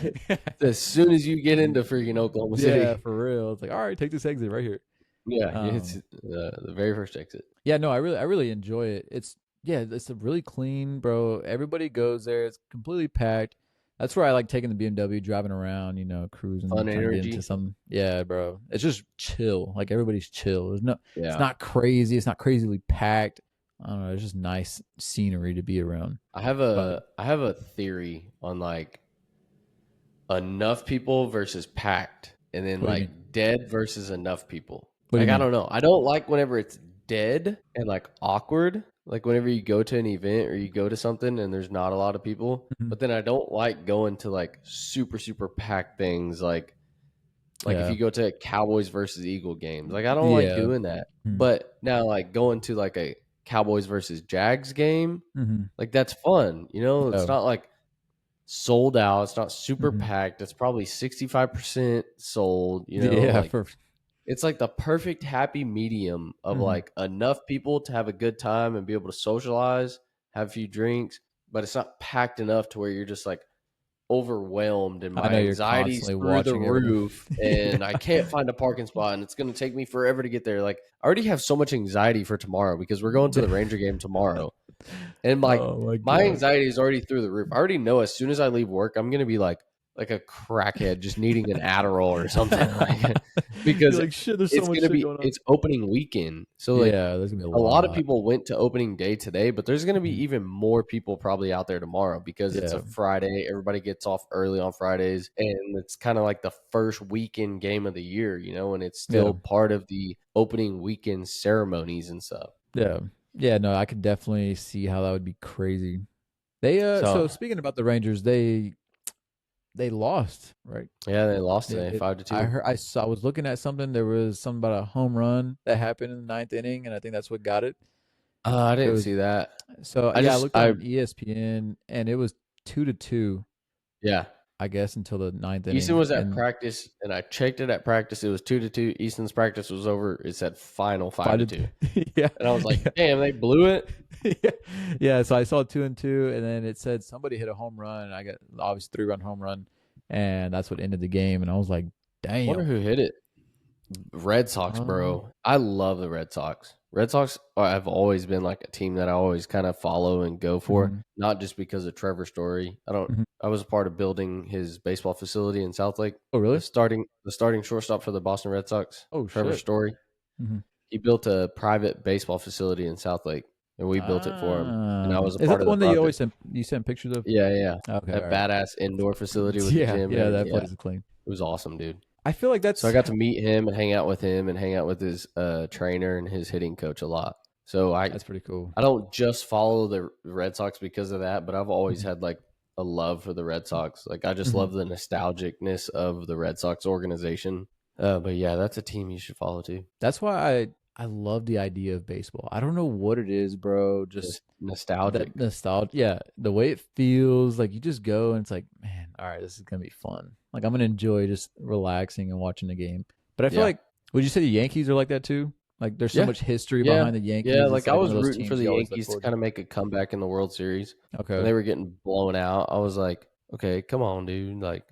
Speaker 2: As soon as you get into freaking Oklahoma
Speaker 1: yeah,
Speaker 2: City.
Speaker 1: for real. It's like, all right, take this exit right here.
Speaker 2: Yeah, it's
Speaker 1: Um,
Speaker 2: the very first exit.
Speaker 1: yeah, no, I really enjoy it. It's a really clean, bro. Everybody goes there. It's completely packed. That's where I like taking the BMW, driving around, cruising,
Speaker 2: Fun
Speaker 1: trying to get into
Speaker 2: energy.
Speaker 1: some. Yeah, bro. It's just chill. Like everybody's chill. It's
Speaker 2: Yeah.
Speaker 1: not crazy. It's not crazily packed. I don't know. It's just nice scenery to be around. But
Speaker 2: I have a theory on like enough people versus packed, and then
Speaker 1: what do you mean?
Speaker 2: like dead versus enough people.
Speaker 1: What do you
Speaker 2: Like I
Speaker 1: mean?
Speaker 2: don't know. I don't like whenever it's dead and like awkward. Like whenever you go to an event or you go to something and there's not a lot of people.
Speaker 1: Mhm.
Speaker 2: But then I don't like going to like super packed things like if
Speaker 1: Yeah.
Speaker 2: you go to Cowboys versus Eagle games. Like I don't like
Speaker 1: Yeah.
Speaker 2: doing that.
Speaker 1: Mhm.
Speaker 2: But now like going to like a Cowboys versus Jags game,
Speaker 1: Mhm.
Speaker 2: like that's fun. You know, it's
Speaker 1: Yeah.
Speaker 2: not like sold out. It's not super
Speaker 1: Mhm.
Speaker 2: packed. It's probably 65% sold, you know,
Speaker 1: Yeah.
Speaker 2: like
Speaker 1: For.
Speaker 2: it's like the perfect happy medium of
Speaker 1: Mhm.
Speaker 2: like enough people to have a good time and be able to socialize, have a few drinks, but it's not packed enough to where you're just like overwhelmed and
Speaker 1: I
Speaker 2: my
Speaker 1: know you're
Speaker 2: anxiety's
Speaker 1: constantly
Speaker 2: through the
Speaker 1: watching everything.
Speaker 2: roof
Speaker 1: Yeah.
Speaker 2: and I can't find a parking spot and it's going to take me forever to get there. Like I already have so much anxiety for tomorrow because we're going to the Ranger game tomorrow. And like
Speaker 1: Oh my
Speaker 2: my
Speaker 1: god.
Speaker 2: anxiety is already through the roof. I already know as soon as I leave work, I'm gonna be like a crackhead just needing an Adderall or something. Like
Speaker 1: You're
Speaker 2: because
Speaker 1: like, shit, there's so
Speaker 2: it's
Speaker 1: much
Speaker 2: gonna
Speaker 1: shit
Speaker 2: be
Speaker 1: going on.
Speaker 2: it's opening weekend. So like
Speaker 1: Yeah, there's gonna be a
Speaker 2: a lot of
Speaker 1: lot.
Speaker 2: people went to opening day today, but there's gonna
Speaker 1: Mhm.
Speaker 2: be even more people probably out there tomorrow because it's a
Speaker 1: Yeah,
Speaker 2: Friday. Everybody gets off early on Fridays, and it's kind of like the first weekend game of the year, you know, and it's
Speaker 1: yeah,
Speaker 2: still part of the opening weekend ceremonies and stuff.
Speaker 1: yeah, yeah. No, I could definitely see how that would be crazy. They
Speaker 2: So
Speaker 1: so speaking about the Rangers, they lost, right?
Speaker 2: yeah, they lost
Speaker 1: They
Speaker 2: today,
Speaker 1: did.
Speaker 2: five to
Speaker 1: I
Speaker 2: two.
Speaker 1: heard. I was looking at something. There was something about a home run that happened in the ninth inning, and I think that's what got it.
Speaker 2: I
Speaker 1: It
Speaker 2: didn't
Speaker 1: was
Speaker 2: see that.
Speaker 1: so
Speaker 2: I
Speaker 1: yeah. I
Speaker 2: just
Speaker 1: looked on ESPN, and it was 2-2,
Speaker 2: yeah.
Speaker 1: I guess, until the ninth
Speaker 2: Easton
Speaker 1: inning,
Speaker 2: was at
Speaker 1: and
Speaker 2: practice, and I checked it at practice. It was 2 to 2. Easton's practice was over. It said final five
Speaker 1: five
Speaker 2: to
Speaker 1: to
Speaker 2: two,
Speaker 1: yeah,
Speaker 2: and I was like,
Speaker 1: yeah.
Speaker 2: "Damn, they blew it."
Speaker 1: yeah. Yeah, so I saw 2-2, and then it said somebody hit a home run, and I got obviously 3-run home run, and that's what ended the game. And I was like,
Speaker 2: Wonder
Speaker 1: damn.
Speaker 2: who hit it. Red Sox,
Speaker 1: Um,
Speaker 2: bro. I love the Red Sox. Red Sox have always been like a team that I always kind of follow and go for,
Speaker 1: mhm,
Speaker 2: not just because of Trevor Story. I don't.
Speaker 1: mhm.
Speaker 2: I was a part of building his baseball facility in Southlake.
Speaker 1: Oh, really?
Speaker 2: The starting shortstop for the Boston Red Sox,
Speaker 1: Oh,
Speaker 2: Trevor
Speaker 1: shit.
Speaker 2: Story.
Speaker 1: Hmm.
Speaker 2: He built a private baseball facility in Southlake, and we built it for him. And I was a
Speaker 1: Is that
Speaker 2: part
Speaker 1: the
Speaker 2: of the
Speaker 1: one that
Speaker 2: project.
Speaker 1: you sent pictures of?
Speaker 2: Yeah, yeah.
Speaker 1: Okay, all
Speaker 2: That
Speaker 1: right.
Speaker 2: badass indoor facility with the
Speaker 1: Yeah,
Speaker 2: gym and
Speaker 1: yeah,
Speaker 2: everything.
Speaker 1: that
Speaker 2: Yeah,
Speaker 1: place is clean.
Speaker 2: it was awesome, dude.
Speaker 1: I feel like
Speaker 2: So I
Speaker 1: that's
Speaker 2: got to meet him and hang out with him and hang out with his trainer and his hitting coach a lot. So
Speaker 1: that's pretty cool.
Speaker 2: I don't just follow the Red Sox because of that, but I've always
Speaker 1: Mhm,
Speaker 2: had like a love for the Red Sox. Like I just
Speaker 1: mhm.
Speaker 2: love the nostalgicness of the Red Sox organization. But yeah, that's a team you should follow too.
Speaker 1: That's why I love the idea of baseball. I don't know what it is, bro. Just
Speaker 2: Just nostalgic.
Speaker 1: that nostalgia, yeah, the way it feels, like you just go and it's like, man, all right, this is gonna be fun. Like I'm gonna enjoy just relaxing and watching the game. But I feel
Speaker 2: Yeah.
Speaker 1: like, would you say the Yankees are like that too? Like there's so
Speaker 2: Yeah.
Speaker 1: much history
Speaker 2: Yeah.
Speaker 1: behind the
Speaker 2: Yeah.
Speaker 1: Yankees. It's
Speaker 2: Like I
Speaker 1: like one
Speaker 2: was
Speaker 1: of those
Speaker 2: rooting for
Speaker 1: teams
Speaker 2: the
Speaker 1: you always look
Speaker 2: Yankees to
Speaker 1: forward
Speaker 2: kind of make a comeback in the World Series
Speaker 1: to.
Speaker 2: when
Speaker 1: Okay,
Speaker 2: they were getting blown out. I was like, come on, dude. Like,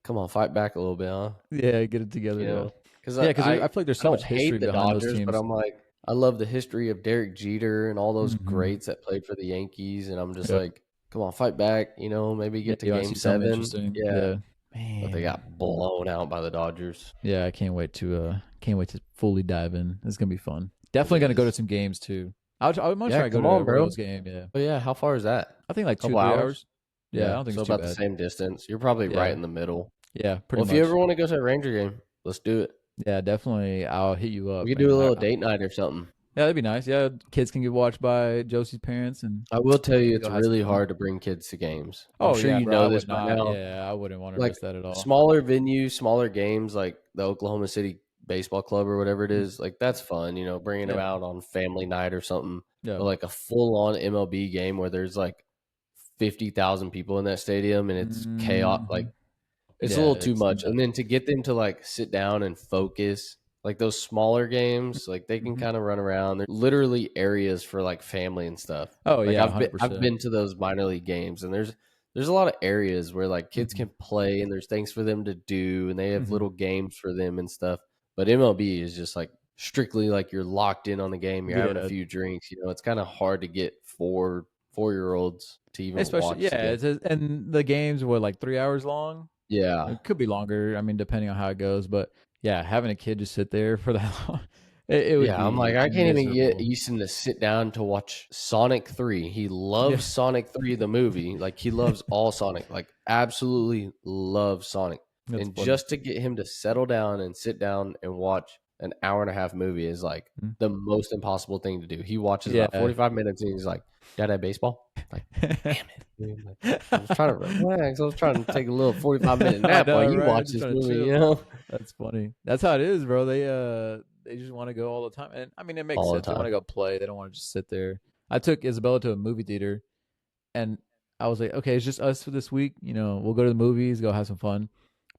Speaker 2: come on, fight back a little bit, huh?
Speaker 1: yeah, get it together,
Speaker 2: You
Speaker 1: yeah,
Speaker 2: know, because
Speaker 1: yeah, because I feel like there's
Speaker 2: I
Speaker 1: so much
Speaker 2: don't
Speaker 1: history
Speaker 2: hate the
Speaker 1: behind those
Speaker 2: Dodgers, but
Speaker 1: teams.
Speaker 2: I love the history of Derek Jeter and all those
Speaker 1: Mm-hmm.
Speaker 2: greats that played for the Yankees, and I'm just
Speaker 1: Yep.
Speaker 2: like, come on, fight back. Maybe
Speaker 1: Yeah,
Speaker 2: get to
Speaker 1: you want to
Speaker 2: Game
Speaker 1: see something
Speaker 2: 7.
Speaker 1: interesting?
Speaker 2: Yeah,
Speaker 1: Yeah,
Speaker 2: but they
Speaker 1: man.
Speaker 2: got blown out by the Dodgers.
Speaker 1: Yeah, I can't wait to fully dive in. It's gonna be fun.
Speaker 2: It
Speaker 1: Definitely gonna go to
Speaker 2: is.
Speaker 1: some games too. I'm gonna
Speaker 2: Yeah,
Speaker 1: try to go
Speaker 2: come
Speaker 1: to a
Speaker 2: on, bro.
Speaker 1: Royals game. Yeah,
Speaker 2: Oh yeah, how far is that?
Speaker 1: I think like two
Speaker 2: Couple
Speaker 1: 3 hours.
Speaker 2: hours.
Speaker 1: Yeah, I
Speaker 2: Yeah,
Speaker 1: don't think
Speaker 2: so
Speaker 1: it's too
Speaker 2: about the
Speaker 1: bad.
Speaker 2: same distance. You're probably right
Speaker 1: Yeah,
Speaker 2: in the middle.
Speaker 1: yeah,
Speaker 2: Well,
Speaker 1: pretty
Speaker 2: if you
Speaker 1: much.
Speaker 2: ever want to go to a Ranger game, let's do it.
Speaker 1: Yeah, definitely. I'll hit you
Speaker 2: We
Speaker 1: up,
Speaker 2: could do
Speaker 1: man.
Speaker 2: a little date night or something.
Speaker 1: Yeah, that'd be nice. Yeah, kids can get watched by Josie's parents, and
Speaker 2: I will tell you,
Speaker 1: we
Speaker 2: it's
Speaker 1: go have some
Speaker 2: really
Speaker 1: fun.
Speaker 2: hard to bring kids to games. I'm
Speaker 1: Oh
Speaker 2: sure
Speaker 1: yeah,
Speaker 2: you
Speaker 1: bro. I
Speaker 2: know this
Speaker 1: would
Speaker 2: by
Speaker 1: not.
Speaker 2: now.
Speaker 1: Yeah, I wouldn't want to
Speaker 2: Like
Speaker 1: miss that at all.
Speaker 2: smaller venues, smaller games, like the Oklahoma City Baseball Club or whatever it
Speaker 1: Mm.
Speaker 2: is, like that's fun, bringing them
Speaker 1: Yeah,
Speaker 2: out on family night or something.
Speaker 1: yeah.
Speaker 2: But like a full on MLB game where there's like 50,000 people in that stadium and it's chaos,
Speaker 1: Hmm.
Speaker 2: like it's a
Speaker 1: Yeah,
Speaker 2: little too
Speaker 1: it's
Speaker 2: much. And
Speaker 1: nuts.
Speaker 2: then to get them to like sit down and focus, like those smaller games, like they can
Speaker 1: Hmm.
Speaker 2: kind of run around. They're literally areas for like family and stuff.
Speaker 1: Oh
Speaker 2: Like
Speaker 1: yeah,
Speaker 2: I've
Speaker 1: 100%.
Speaker 2: been to those minor league games and there's a lot of areas where like kids
Speaker 1: Hmm.
Speaker 2: can play and there's things for them to do and they have
Speaker 1: Hmm.
Speaker 2: little games for them and stuff. But MLB is just like strictly like you're locked in on the game, you're having a
Speaker 1: Yeah,
Speaker 2: few drinks, it's kind of hard to get 4-year olds to even
Speaker 1: especially
Speaker 2: watch the game.
Speaker 1: and the games were like 3 hours long.
Speaker 2: Yeah.
Speaker 1: It could be longer. I mean, depending on how it goes. But yeah, having a kid just sit there for that long, it would
Speaker 2: Yeah, I'm like,
Speaker 1: be
Speaker 2: I can't even get
Speaker 1: miserable.
Speaker 2: Easton to sit down to watch Sonic 3. He
Speaker 1: Yeah,
Speaker 2: loves Sonic 3, the movie. Like, he loves all Sonic, like, absolutely loves Sonic.
Speaker 1: that's
Speaker 2: And
Speaker 1: funny.
Speaker 2: just to get him to settle down and sit down and watch an hour and a half movie is like
Speaker 1: Mm.
Speaker 2: the most impossible thing to do. He watches about
Speaker 1: Yeah.
Speaker 2: 45 minutes and he's like, Dad, I have baseball? Like, damn it. Dude. Like, I was trying to relax. I was trying to take a little 45-minute
Speaker 1: I
Speaker 2: nap while
Speaker 1: know,
Speaker 2: you
Speaker 1: right?
Speaker 2: watch
Speaker 1: Just
Speaker 2: this
Speaker 1: trying to
Speaker 2: movie,
Speaker 1: chill.
Speaker 2: you know?
Speaker 1: That's funny. That's how it is, bro. They just want to go all the time, and I mean, it makes
Speaker 2: All the
Speaker 1: sense. They want
Speaker 2: time.
Speaker 1: to go play. They don't want to just sit there. I took Isabella to a movie theater, and I was like, okay, it's just us for this week. We'll go to the movies, go have some fun,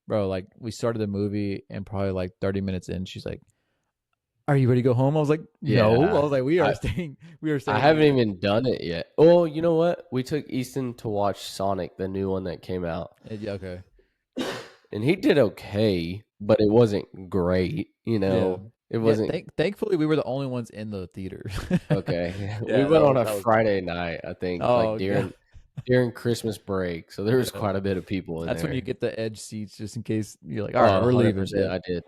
Speaker 1: bro. Like we started the movie, and probably like 30 minutes in, she's like, "Are you ready to go home?" I was like, "No." I
Speaker 2: Yeah.
Speaker 1: was like, "We are
Speaker 2: I,
Speaker 1: staying. We are
Speaker 2: I
Speaker 1: staying
Speaker 2: haven't
Speaker 1: here."
Speaker 2: even done it yet. Oh, you know what? We took Easton to watch Sonic, the new one that came out,
Speaker 1: Yeah, okay.
Speaker 2: and he did okay, but it wasn't great.
Speaker 1: Yeah.
Speaker 2: It
Speaker 1: Yeah.
Speaker 2: wasn't
Speaker 1: Thankfully, we were the only ones in the theater.
Speaker 2: okay. We
Speaker 1: Yeah,
Speaker 2: went on a
Speaker 1: that was good.
Speaker 2: Friday night, I think, like
Speaker 1: Oh god.
Speaker 2: during Christmas break, so there was
Speaker 1: Yeah.
Speaker 2: quite a bit of people in
Speaker 1: That's when you
Speaker 2: there.
Speaker 1: get the edge seats just in case you're like, all right,
Speaker 2: Oh,
Speaker 1: we're leaving.
Speaker 2: 100%.
Speaker 1: Yeah.
Speaker 2: I did.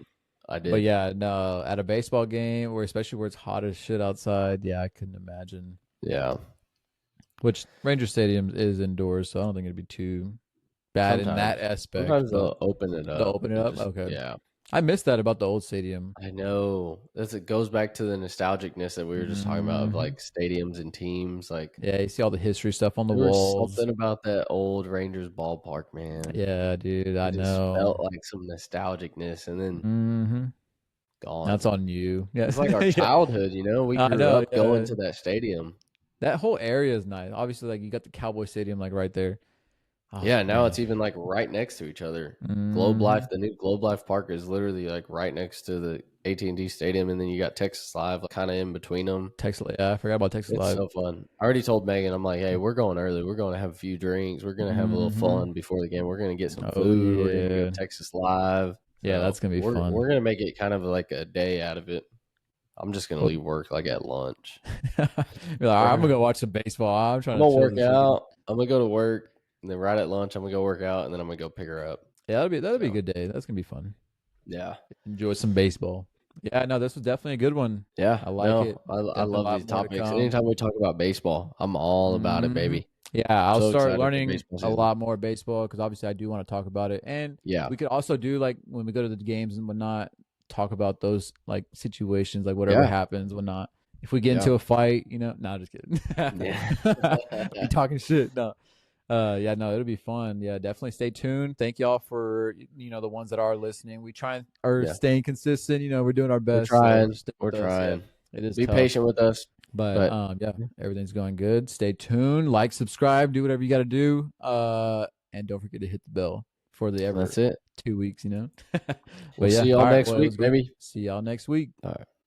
Speaker 2: I
Speaker 1: But
Speaker 2: did.
Speaker 1: yeah, no, at a baseball game or especially where it's hot as shit outside, yeah, I couldn't imagine.
Speaker 2: Yeah.
Speaker 1: Which Ranger Stadium is indoors, so I don't think it'd be too bad in that
Speaker 2: Sometimes.
Speaker 1: aspect.
Speaker 2: Sometimes
Speaker 1: But
Speaker 2: they'll open it
Speaker 1: they'll
Speaker 2: up
Speaker 1: open it
Speaker 2: and
Speaker 1: up.
Speaker 2: just
Speaker 1: Okay,
Speaker 2: yeah.
Speaker 1: I missed that about the old stadium.
Speaker 2: I know. It goes back to the nostalgicness that we were just talking about of
Speaker 1: Hmm.
Speaker 2: like stadiums and teams. Like
Speaker 1: Yeah, you see all the history stuff on the
Speaker 2: there was
Speaker 1: walls.
Speaker 2: something about that old Rangers ballpark, man.
Speaker 1: Yeah, dude, I
Speaker 2: It just
Speaker 1: know.
Speaker 2: felt like some nostalgicness and then
Speaker 1: Hmm. That's
Speaker 2: gone.
Speaker 1: on you. Yeah,
Speaker 2: It's like our
Speaker 1: yeah,
Speaker 2: childhood, We
Speaker 1: I
Speaker 2: grew
Speaker 1: know.
Speaker 2: up going
Speaker 1: Yeah,
Speaker 2: to that stadium.
Speaker 1: that whole area is nice. Obviously, like you got the Cowboy Stadium like right there. Oh
Speaker 2: Yeah, now it's
Speaker 1: man.
Speaker 2: even like right next to each other. Globe
Speaker 1: Hmm.
Speaker 2: Life, the new Globe Life Park is literally like right next to the AT&T Stadium, and then you got Texas Live like, kind of in between them.
Speaker 1: Texas, yeah, I forgot about Texas
Speaker 2: It's
Speaker 1: Live.
Speaker 2: so fun. I already told Megan, I'm like, hey, we're going early. We're going to have a few drinks. We're going to have a little
Speaker 1: Hmm.
Speaker 2: fun before the game. We're going to get some
Speaker 1: Oh
Speaker 2: food. We're going to go
Speaker 1: yeah,
Speaker 2: Texas Live.
Speaker 1: yeah, that's
Speaker 2: So
Speaker 1: gonna be
Speaker 2: we're
Speaker 1: fun.
Speaker 2: going to make it kind of like a day out of it. I'm just going to
Speaker 1: Well,
Speaker 2: leave work like at lunch.
Speaker 1: you're like, I'm gonna
Speaker 2: I'm
Speaker 1: go watch some baseball. I'm trying
Speaker 2: going
Speaker 1: to
Speaker 2: to
Speaker 1: chill
Speaker 2: work
Speaker 1: this weekend.
Speaker 2: out. I'm going to go to work. And then right at lunch, I'm going to go work out. And then I'm going to go pick her up.
Speaker 1: Yeah, that'll be a
Speaker 2: So,
Speaker 1: good day. That's gonna be fun.
Speaker 2: yeah.
Speaker 1: Enjoy some baseball. Yeah, no, this was definitely a good one.
Speaker 2: Yeah.
Speaker 1: I like
Speaker 2: No,
Speaker 1: it.
Speaker 2: I
Speaker 1: Definitely a
Speaker 2: love
Speaker 1: lot
Speaker 2: these
Speaker 1: more to
Speaker 2: topics.
Speaker 1: come.
Speaker 2: Anytime we talk about baseball, I'm all about it,
Speaker 1: Hmm.
Speaker 2: baby.
Speaker 1: Yeah, I'll
Speaker 2: So
Speaker 1: start
Speaker 2: excited for
Speaker 1: learning
Speaker 2: baseball
Speaker 1: a
Speaker 2: season.
Speaker 1: lot more baseball because obviously I do want to talk about it, and
Speaker 2: Yeah.
Speaker 1: we could also do like when we go to the games and whatnot, talk about those like situations, like whatever
Speaker 2: Yeah.
Speaker 1: happens, whatnot. If we get
Speaker 2: Yeah.
Speaker 1: into a fight, no, just kidding.
Speaker 2: Yeah.
Speaker 1: Be talking shit. No, yeah, no, it'll be fun. Yeah, definitely stay tuned. Thank y'all for the ones that are listening. We try and are
Speaker 2: Yeah.
Speaker 1: staying consistent. We're doing our
Speaker 2: We're
Speaker 1: best. So
Speaker 2: trying.
Speaker 1: just stick
Speaker 2: We're
Speaker 1: with us. Yeah,
Speaker 2: trying.
Speaker 1: it is
Speaker 2: Be
Speaker 1: tough.
Speaker 2: patient with us.
Speaker 1: But
Speaker 2: But
Speaker 1: yeah, everything's going good. Stay tuned, like, subscribe, do whatever you got to do, and don't forget to hit the bell for the ever
Speaker 2: that's it.
Speaker 1: 2 weeks.
Speaker 2: We'll
Speaker 1: But yeah,
Speaker 2: see
Speaker 1: all
Speaker 2: y'all
Speaker 1: right.
Speaker 2: next
Speaker 1: Well, it was
Speaker 2: week,
Speaker 1: great.
Speaker 2: baby.
Speaker 1: See y'all next week.
Speaker 2: All right.